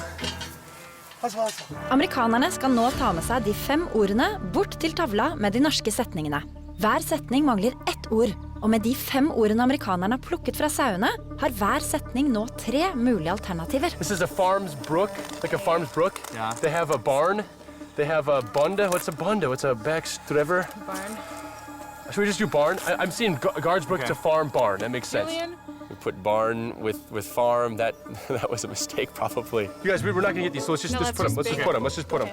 Let's go. Amerikanerne skal nå ta med seg de 5 ordene bort til tavla med de norske setningene. Hver setning mangler 1 ord, og med de 5 ordene amerikanerne har plukket fra sauene, har hver setning nå 3 mulige alternativer. This is a farm's brook, like a farm's brook. Yeah. They have a barn. They have a bunda. What's a bunda? What's a backstriver? Barn. Should we just do barn? I'm seeing Guards Brook. Okay. It's a farm barn. That makes sense. Julian? We put barn with farm. That was a mistake, probably. You guys, we're not gonna get these, so let's just, No, let's put them. Let's just put them. Let's just put them.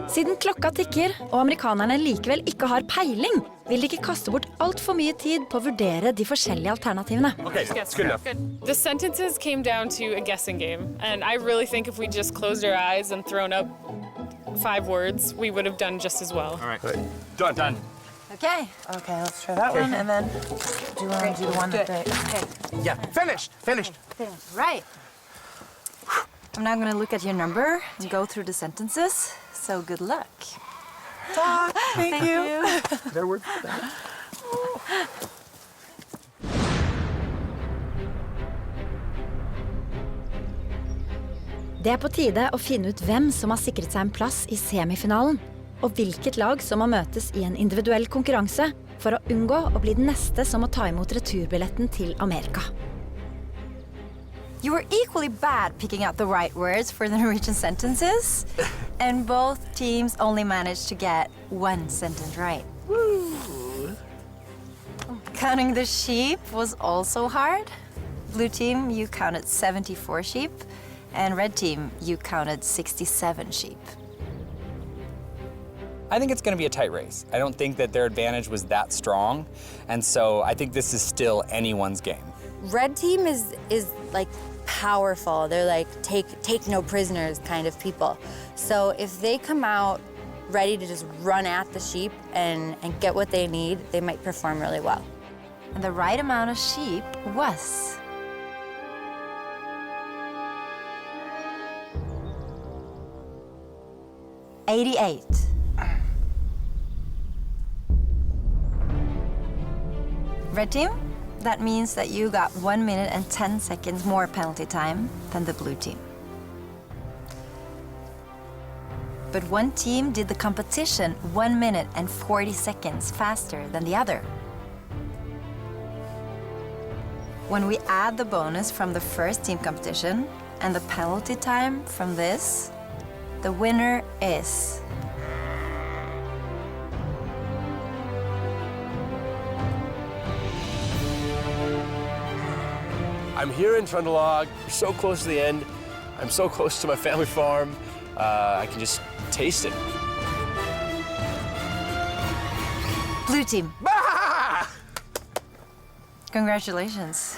Siden klokka tikker, og amerikanerne likevel ikke har peiling, vil de ikke kaste bort alt for mye tid på å vurdere de forskjellige alternativene. Okay, it's good enough. Good. The sentences came down to a guessing game, and I really think if we just closed our eyes and thrown up 5 words, we would have done just as well. All right. Done. Done. Okay. Okay, let's try that one, and then do you want to do the one that they... Okay. Yeah, finished. Right. I'm now going to look at your number and go through the sentences. So good luck. Thank you. Their word. Det er på tide å finne ut hvem som har sikret seg en plass i semifinalen, og hvilket lag som må møtes i en individuell konkurranse for å unngå å bli den neste som må ta imot returbilletten til Amerika. You were equally bad picking out the right words for the Norwegian sentences, and both teams only managed to get 1 sentence right. Woo. Counting the sheep was also hard. Blue team, you counted 74 sheep, and red team, you counted 67 sheep. I think it's going to be a tight race. I don't think that their advantage was that strong, and so I think this is still anyone's game. Red team is like powerful. They're like take no prisoners kind of people. So if they come out ready to just run at the sheep and get what they need, they might perform really well. And the right amount of sheep was 88. Red team, that means that you got 1 minute and 10 seconds more penalty time than the blue team. But one team did the competition 1 minute and 40 seconds faster than the other. When we add the bonus from the first team competition and the penalty time from this, the winner is... I'm here in Trøndelag. We're so close to the end. I'm so close to my family farm. I can just taste it. Blue team. Ah! Congratulations.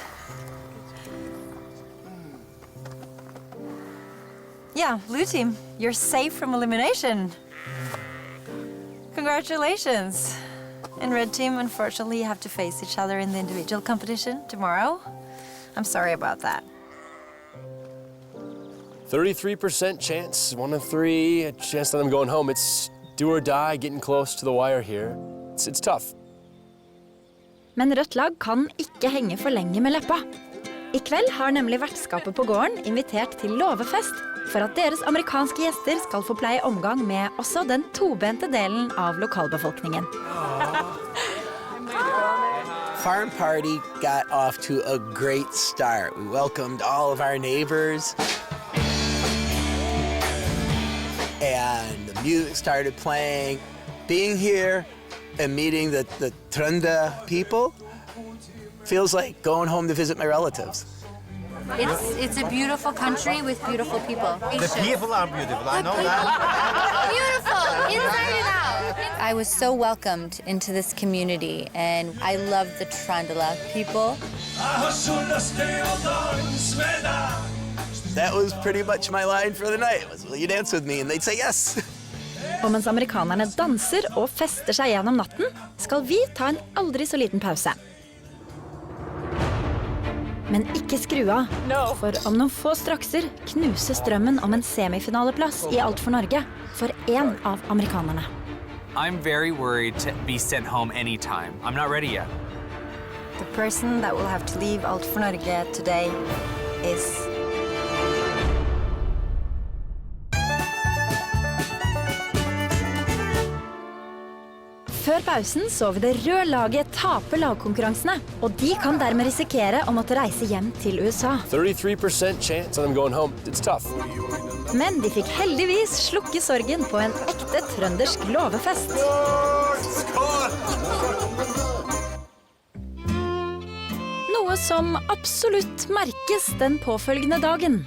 Yeah, blue team, you're safe from elimination. Congratulations. And red team, unfortunately, you have to face each other in the individual competition tomorrow. I'm sorry about that. 33% chance, 1 in 3, a chance that I'm going home. It's do or die, getting close to the wire here. It's tough. Men rødt lag kan ikke henge for lenge med leppa. I kveld har nemlig vertskapet på gården invitert til låvefest for at deres amerikanske gjester skal få pleie omgang med også den tobente delen av lokalbefolkningen. Farm party got off to a great start. We welcomed all of our neighbors. And the music started playing. Being here and meeting the Trønde people feels like going home to visit my relatives. It's a beautiful country with beautiful people. The people are beautiful, I know that. Beautiful, inside and out. I was so welcomed into this community, and I love the Trøndelag people. That was pretty much my line for the night. Was, will you dance with me? And they'd say yes. Og mens amerikanerne danser og fester seg gjennom natten, skal vi ta en aldri så liten pause. Men ikke skru av, for om noen få strakser knuser strømmen om en semifinaleplass I Alt for Norge for en av amerikanerne. I'm very worried to be sent home anytime. I'm not ready yet. The person that will have to leave Alt for Norge today is... Før pausen så vi det røde laget tape lagkonkurransene, og de kan dermed risikere å måtte reise hjem til USA. 33% chance that I'm going home. It's tough. Men de fikk heldigvis slukke sorgen på en ekte trøndersk låvefest. Noe som absolutt merkes den påfølgende dagen.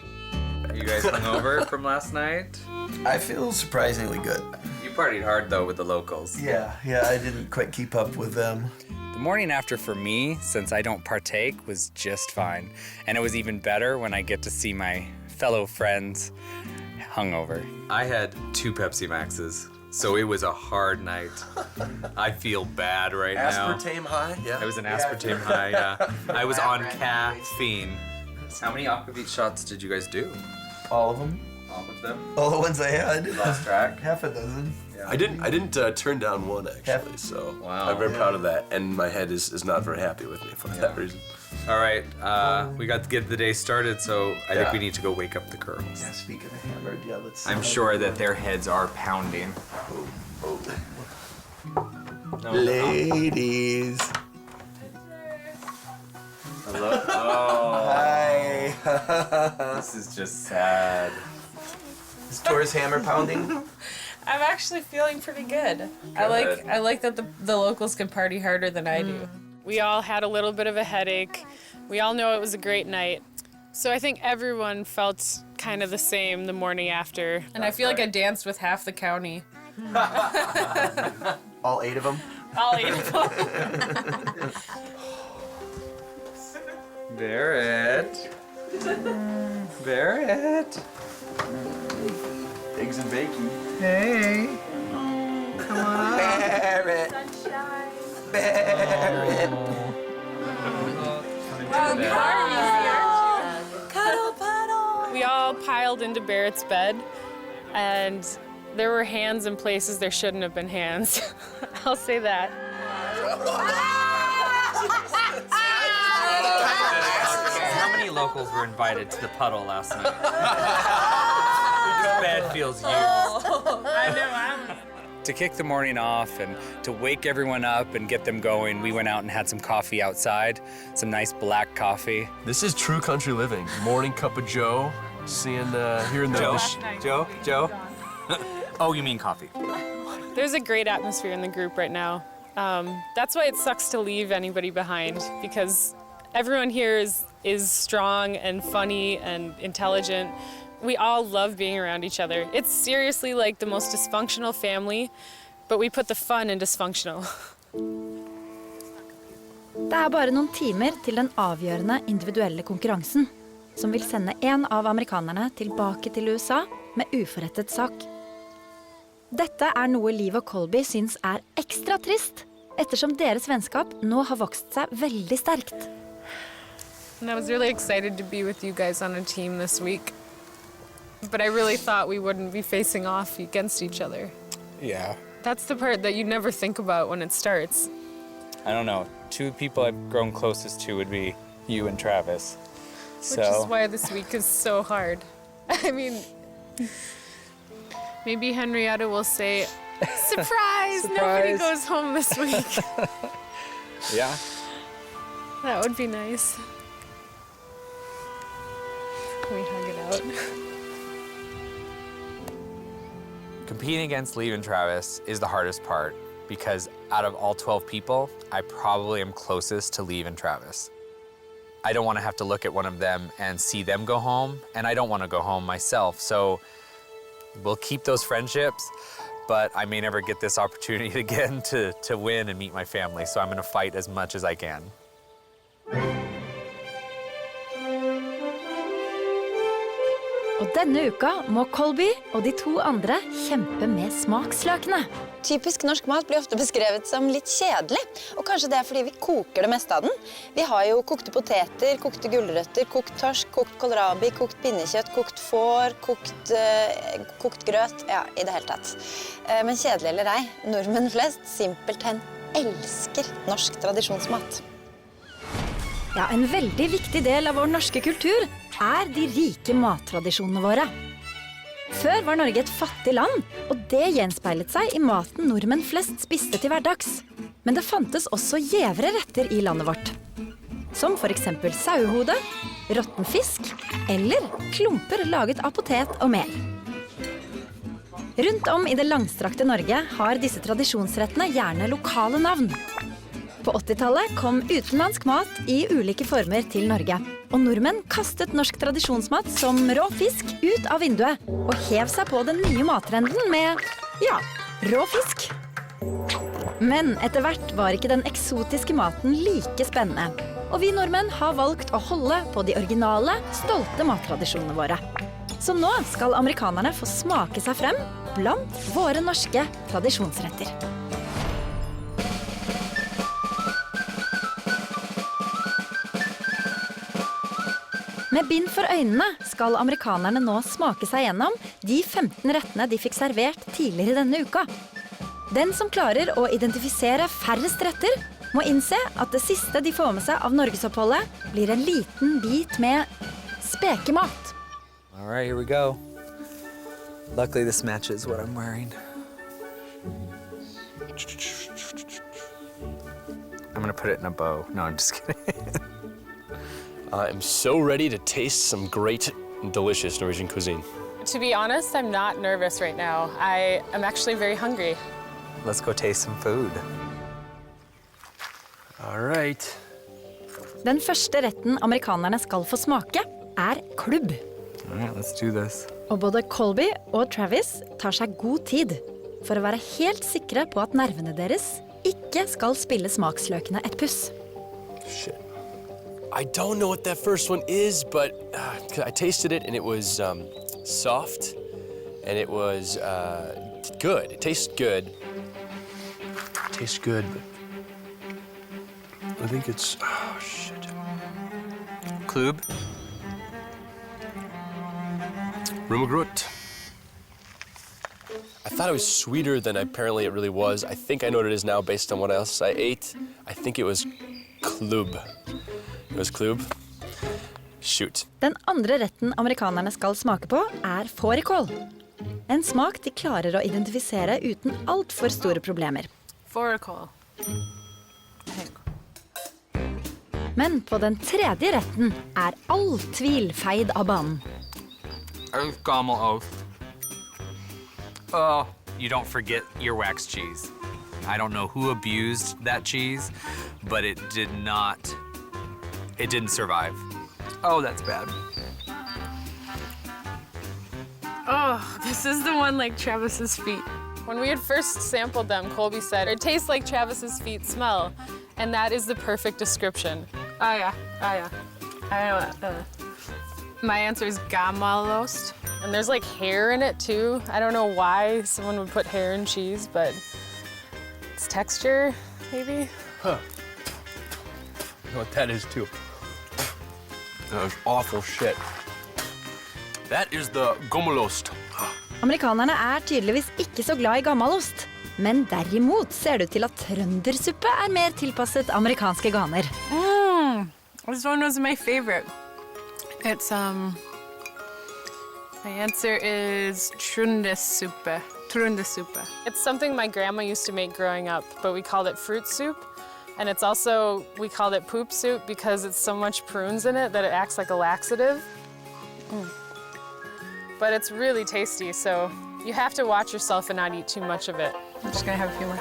Are you guys hungover from last night? I feel surprisingly good. You partied hard though with the locals. Yeah, I didn't quite keep up with them. The morning after for me, since I don't partake, was just fine. And it was even better when I get to see my fellow friends hungover. I had 2 Pepsi Maxes, so it was a hard night. I feel bad right now. Aspartame high? Yeah. I was an aspartame high, yeah. I was on caffeine. How many aquavit shots did you guys do? All of them. All of them? All the ones I had. Lost track? Half a dozen. I didn't turn down one actually, so Wow. I'm very proud of that. And my head is not very happy with me for that reason. All right, we got to get the day started, so I think Yeah. we need to go wake up the girls. Yeah, speaking of hammered, yeah, let's... I'm sure that their heads are pounding. Ladies. Hello? Oh, Hi. this is just sad. Is Tor's hammer pounding? I'm actually feeling pretty good. I like that the locals can party harder than I do. We all had a little bit of a headache. We all know it was a great night. So I think everyone felt kind of the same the morning after. And I feel like I danced with half the county. All 8 of them? All 8 of them. Barrett. Barrett. Eggs and bacon. Hey. Come on up. Barrett. Barrett. Cuddle puddle. We all piled into Barrett's bed, and there were hands in places there shouldn't have been hands. I'll say that. How many locals were invited to the puddle last night? This bed feels used. I know, To kick the morning off and to wake everyone up and get them going, we went out and had some coffee outside, some nice black coffee. This is true country living. Morning cup of Joe, hearing the... Joe? Oh, you mean coffee. There's a great atmosphere in the group right now. That's why it sucks to leave anybody behind, because everyone here is strong and funny and intelligent. We all love being around each other. It's seriously like the most dysfunctional family, but we put the fun in dysfunctional. Det bare noen timer til den avgjørende individuelle konkurransen, som vil sende en av amerikanerne tilbake til USA med uforrettet sak. Dette noe Liv og Colby syns ekstra trist, ettersom deres vennskap nå har vokst seg veldig sterkt. And I was really excited to be with you guys on a team this week. But I really thought we wouldn't be facing off against each other. Yeah. That's the part that you never think about when it starts. I don't know. 2 people I've grown closest to would be you and Travis. Which is why this week is so hard. I mean, maybe Henrietta will say, surprise, nobody goes home this week. Yeah. That would be nice. Can we hug it out? Competing against Liv and Travis is the hardest part because out of all 12 people, I probably am closest to Liv and Travis. I don't want to have to look at one of them and see them go home, and I don't want to go home myself. So we'll keep those friendships, but I may never get this opportunity again to win and meet my family, so I'm going to fight as much as I can. Og denne uka må Colby og de 2 andre kjempe med smaksløkene. Typisk norsk mat blir ofte beskrevet som litt kjedelig, og kanskje det fordi vi koker det meste av den. Vi har jo kokte poteter, kokte gulrøtter, kokt torsk, kokt kålrabi, kokt pinnekjøtt, kokt får, kokt grøt, ja, i det hele tatt. Men kjedelig eller ei, nordmenn flest simpelthen elsker norsk tradisjonsmat. Ja, en veldig viktig del av vår norske kultur de rike mattradisjonene våre. Før var Norge et fattig land, og det gjenspeilet seg i maten nordmenn flest spiste til hverdags. Men det fantes også gjevere retter i landet vårt. Som for eksempel sauehode, råtten fisk eller klumper laget av potet og mel. Rundt om i det langstrakte Norge har disse tradisjonsrettene gjerne lokale navn. På 80-tallet kom utenlandsk mat i ulike former til Norge, og nordmenn kastet norsk tradisjonsmat som rå fisk ut av vinduet og hev seg på den nye mattrenden med, ja, rå fisk. Men etter hvert var ikke den eksotiske maten like spennende, og vi nordmenn har valgt å holde på de originale, stolte mattradisjonene våre. Så nå skal amerikanerne få smake seg frem blant våre norske tradisjonsretter. Med bind for øynene skal amerikanerne nå smake seg gjennom de 15 rettene de fikk servert tidligere denne uka. Den som klarer å identifisere færrest retter, må innse at det siste de får med seg av Norgesoppholdet blir en liten bit med spekemat. All right, here we go. Luckily, this matches what I'm wearing. I'm gonna put it in a bow. No, I'm just kidding. I'm so ready to taste some great and delicious Norwegian cuisine. To be honest, I'm not nervous right now. I am actually very hungry. Let's go taste some food. All right. Den første retten amerikanerne skal få smake, klubb. All right, let's do this. Og både Colby og Travis tar seg god tid for å være helt sikre på at nervene deres ikke skal spille smaksløkene et puss. Shit. I don't know what that first one is, but I tasted it and it was soft and it was good. It tastes good. It tastes good, but I think it's, oh shit. Klub. Rummelgrut. I thought it was sweeter than apparently it really was. I think I know what it is now based on what else I ate. I think it was klub. It was klub. Shoot. Den andre retten amerikanerne skal smake på, fårikål. En smak de klarer å identifisere uten alt for store problemer. Fårikål. Men på den tredje retten all tvil feid av banen. Gammelost. Oh, you don't forget earwax cheese. I don't know who abused that cheese, but it didn't survive. Oh, that's bad. Oh, this is the one like Travis's feet. When we had first sampled them, Colby said, it tastes like Travis's feet smell. And that is the perfect description. Oh yeah. My answer is gammalost. And there's like hair in it too. I don't know why someone would put hair in cheese, but it's texture, maybe? Huh. I know what that is too. That was awful shit. That is the gommelost. Amerikanerne tydeligvis ikke så glad I gammalost. Men derimot ser det ut til at trøndersuppe mer tilpasset amerikanske ganer. This one was my favorite. It's, my answer is trøndersuppe. Trøndersuppe. It's something my grandma used to make growing up, but we called it fruit soup. And it's also, we called it poop soup because it's so much prunes in it that it acts like a laxative. But it's really tasty, so you have to watch yourself and not eat too much of it. I'm just gonna have a few more.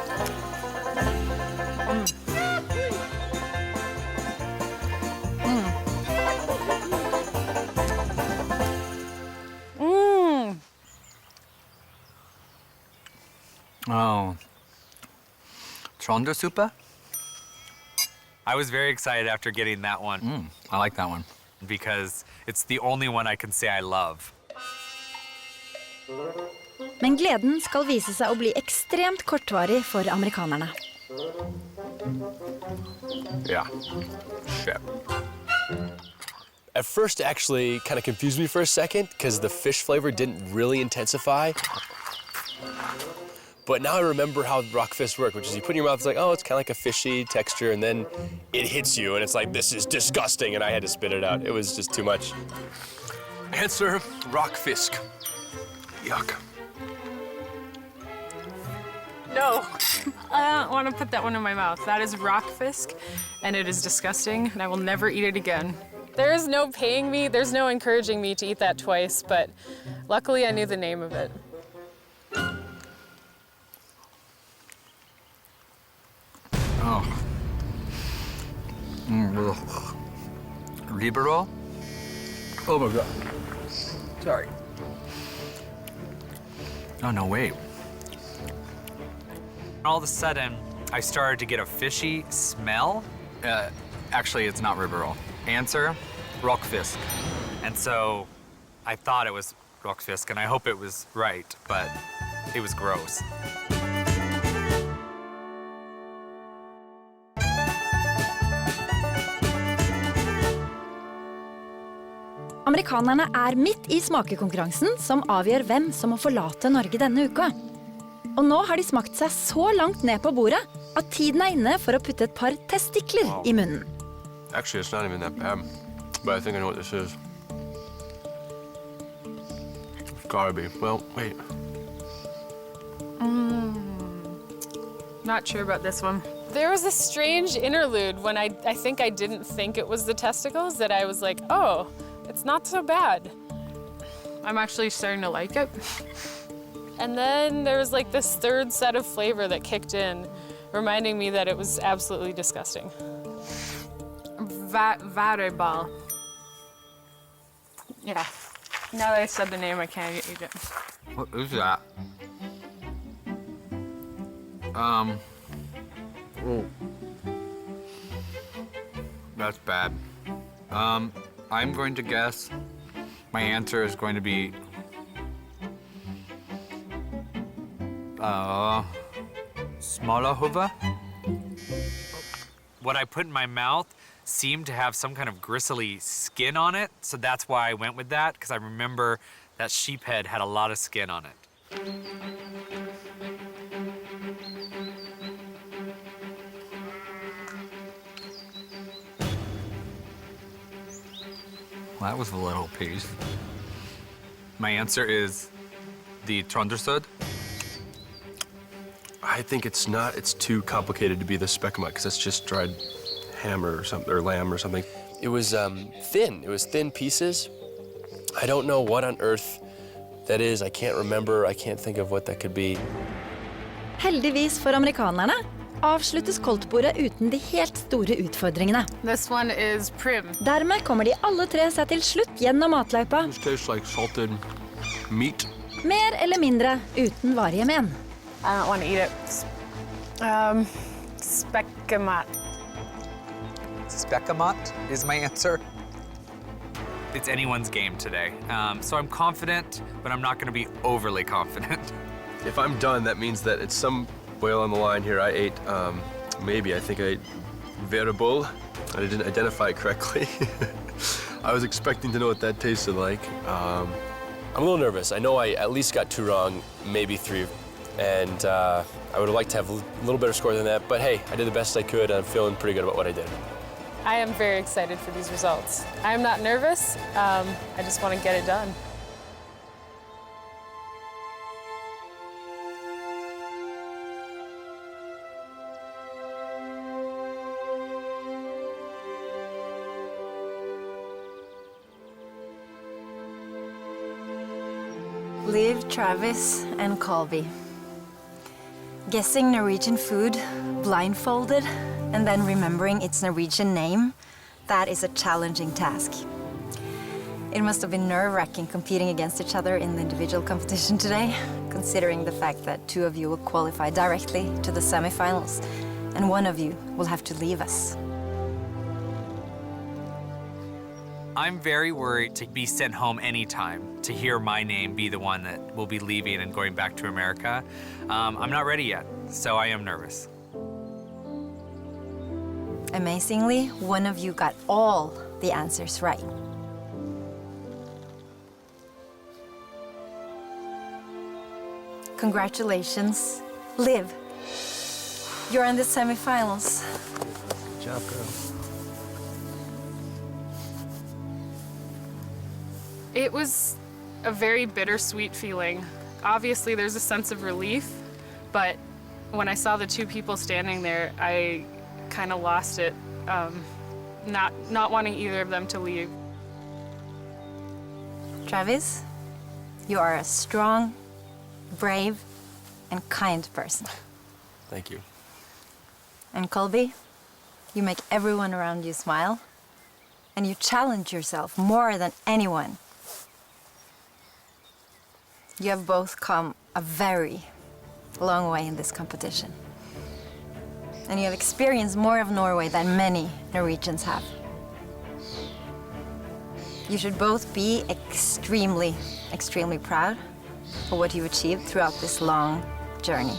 Oh. Trøndersuppe? I was very excited after getting that one. I like that one because it's the only one I can say I love. Men gleden skal vise seg å bli ekstremt kortvarig for amerikanerne. Yeah. Shit. At first, it actually kind of confused me for a second because the fish flavor didn't really intensify. But now I remember how rockfish work, which is you put in your mouth, it's like, oh, it's kind of like a fishy texture, and then it hits you, and it's like, this is disgusting, and I had to spit it out. It was just too much. Answer, rockfisk. Yuck. No, I don't want to put that one in my mouth. That is rockfisk, and it is disgusting, and I will never eat it again. There is no paying me, there's no encouraging me to eat that twice, but luckily I knew the name of it. Oh. Liberal? Oh my God. Sorry. Oh, no, wait. All of a sudden, I started to get a fishy smell. Actually, it's not riberol. Answer, rockfisk. And so I thought it was rockfisk, and I hope it was right, but it was gross. Amerikanerne midt I smakekonkurransen som avgjør hvem som må forlate Norge denne uka. Og nå har de smakt seg så langt ned på bordet at tiden inne for å putte et par testikler I munnen. Actually, it's not even that bad, but I think I know what this is. It's gotta be. Well, wait. Not sure about this one. There was a strange interlude when I think I didn't think it was the testicles that I was like, oh, it's not so bad. I'm actually starting to like it. And then there was like this third set of flavor that kicked in. reminding me that it was absolutely disgusting. Vareball. Yeah. Now that I said the name, I can't eat it. What is that? Oh. That's bad. I'm going to guess my answer is going to be Smalahova. What I put in my mouth seemed to have some kind of gristly skin on it, so that's why I went with that, because I remember that sheep head had a lot of skin on it. Well, that was a little piece. My answer is the Trondersud. I think it's not. It's too complicated to be the spekemut because it's just dried ham or something, or lamb or something. It was thin. It was thin pieces. I don't know what on earth that is. I can't remember. I can't think of what that could be. Heldigvis for amerikanerne avsluttes koldtbordet uten de helt store utfordringene. This one is prim. Dermed kommer de alle tre seg til slutt gjennom matløypa. It tastes like salted meat. Mer eller mindre uten varige men. I don't want to eat it. Spekemut. Spekemut is my answer. It's anyone's game today. So I'm confident, but I'm not going to be overly confident. If I'm done, that means that it's some whale on the line here. I ate, I think I ate veritable. I didn't identify it correctly. I was expecting to know what that tasted like. I'm a little nervous. I know I at least got 2 wrong, maybe 3. And I would have liked to have a little better score than that. But hey, I did the best I could. I'm feeling pretty good about what I did. I am very excited for these results. I am not nervous. I just want to get it done. Liv, Travis, and Colby. Guessing Norwegian food, blindfolded, and then remembering its Norwegian name, that is a challenging task. It must have been nerve-wracking competing against each other in the individual competition today, considering the fact that 2 of you will qualify directly to the semifinals, and 1 of you will have to leave us. I'm very worried to be sent home anytime, to hear my name be the one that will be leaving and going back to America. I'm not ready yet, so I am nervous. Amazingly, 1 of you got all the answers right. Congratulations, Liv. You're in the semifinals. Good job, girl. It was a very bittersweet feeling. Obviously, there's a sense of relief, but when I saw the 2 people standing there, I kind of lost it, not wanting either of them to leave. Travis, you are a strong, brave, and kind person. Thank you. And Colby, you make everyone around you smile, and you challenge yourself more than anyone. You have both come a very long way in this competition. And you have experienced more of Norway than many Norwegians have. You should both be extremely, extremely proud of what you've achieved throughout this long journey.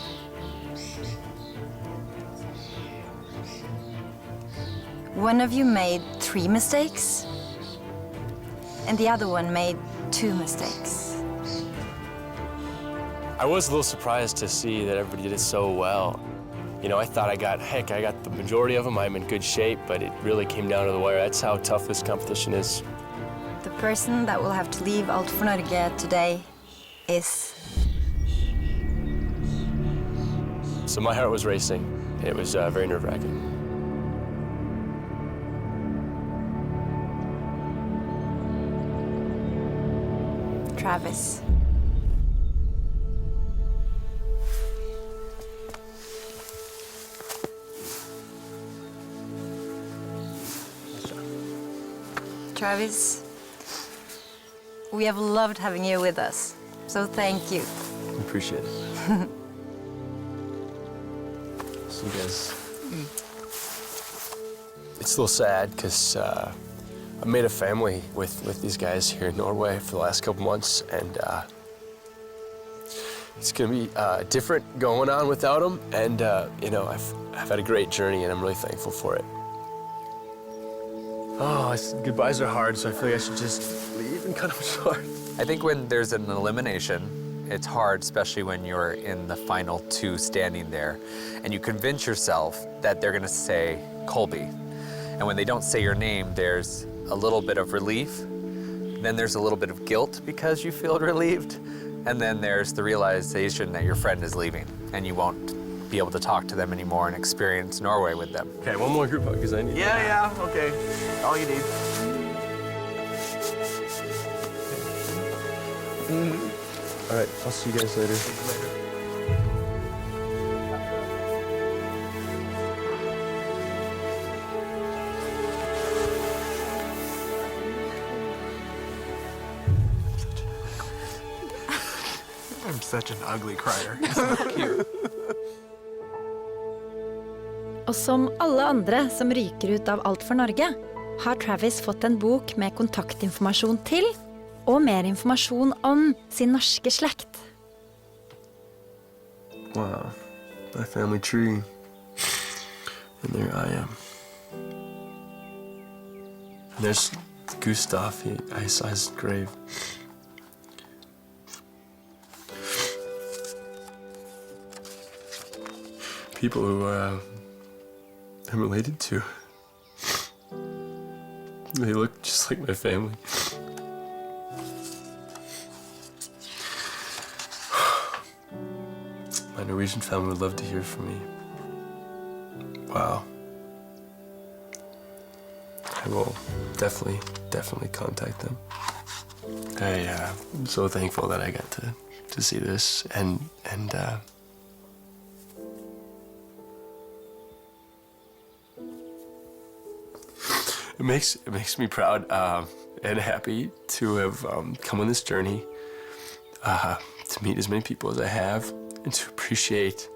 One of you made 3 mistakes, and the other one made 2 mistakes. I was a little surprised to see that everybody did it so well. You know, I thought I got the majority of them. I'm in good shape, but it really came down to the wire. That's how tough this competition is. The person that will have to leave Alt for Norge today is... So my heart was racing. It was very nerve-wracking. Travis. Travis, we have loved having you with us. So thank you. Appreciate it. So you guys, it's a little sad because I made a family with these guys here in Norway for the last couple months, and it's gonna be different going on without them. And you know, I've had a great journey, and I'm really thankful for it. Oh, goodbyes are hard, so I feel like I should just leave and cut them short. I think when there's an elimination, it's hard, especially when you're in the final two standing there, and you convince yourself that they're gonna say Colby. And when they don't say your name, there's a little bit of relief. Then there's a little bit of guilt because you feel relieved. And then there's the realization that your friend is leaving and you won't be able to talk to them anymore and experience Norway with them. Okay, one more group hug, because I need Yeah, okay. All you need. All right, I'll see you guys later. I'm such an ugly crier. Og som alle andre som ryker ut av Alt for Norge, har Travis fått en bok med kontaktinformasjon til, og mer informasjon om sin norske slekt. Wow, my family tree. And there I am. And there's Gustav, I saw his grave. People who I'm related to. They look just like my family. My Norwegian family would love to hear from me. Wow. I will definitely contact them. I'm so thankful that I got to see this and it makes me proud and happy to have come on this journey, to meet as many people as I have, and to appreciate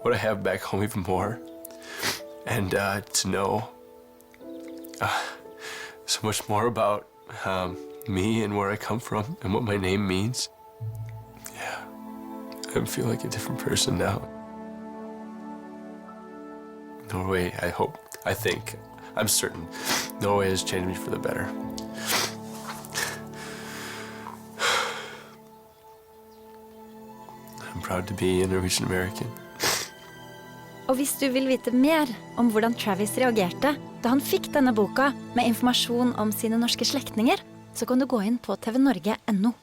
what I have back home even more, and to know so much more about me and where I come from and what my name means. Yeah, I feel like a different person now. Norway, I'm certain Norway has changed me for the better. I'm proud to be a Norwegian American. Og hvis du vil vite mer om hvordan Travis reagerte da han fikk denne boka med informasjon om sine norske slektninger, så kan du gå inn på tvnorge.no.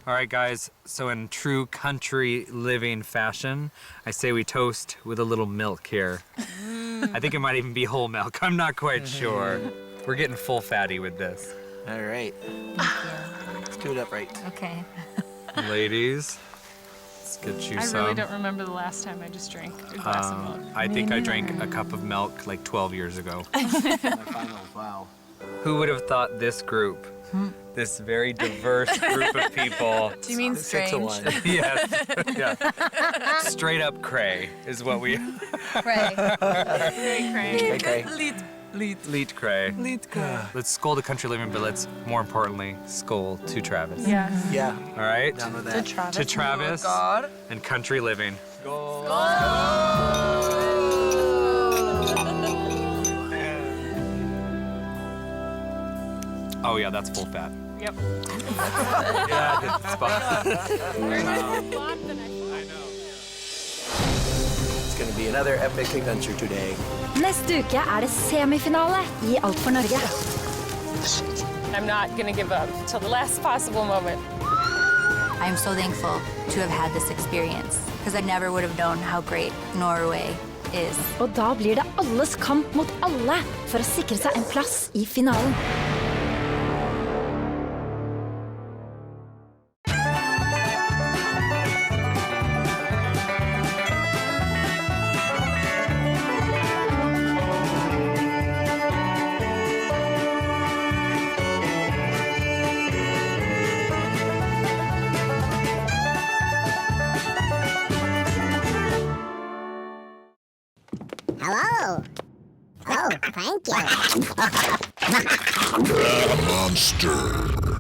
All right, guys, so in true country living fashion, I say we toast with a little milk here. I think it might even be whole milk. I'm not quite sure. We're getting full fatty with this. All right. Let's do it upright. Okay. Ladies, let's get you I some. really don't remember the last time I just drank a glass of milk. I think I drank a cup of milk like 12 years ago. Wow. Who would have thought this group, this very diverse group of people. Do you mean strange? Yes, yeah. Straight up cray is what we. Right. Okay. Leet cray. Let's skål to country living, but let's more importantly skål to Travis. Yes. Yeah. All right. Down with that. To Travis and country living. Oh yeah, that's full fat. Yep. Yeah, that's spot. It's going to be another epic adventure today. Neste uke det semifinale I Alt for Norge. I'm not going to give up till the last possible moment. I'm so thankful to have had this experience because I never would have known how great Norway is. Og da blir det alles kamp mot alle for å sikre seg en plass I finalen. Hello. Oh, thank you. Monster.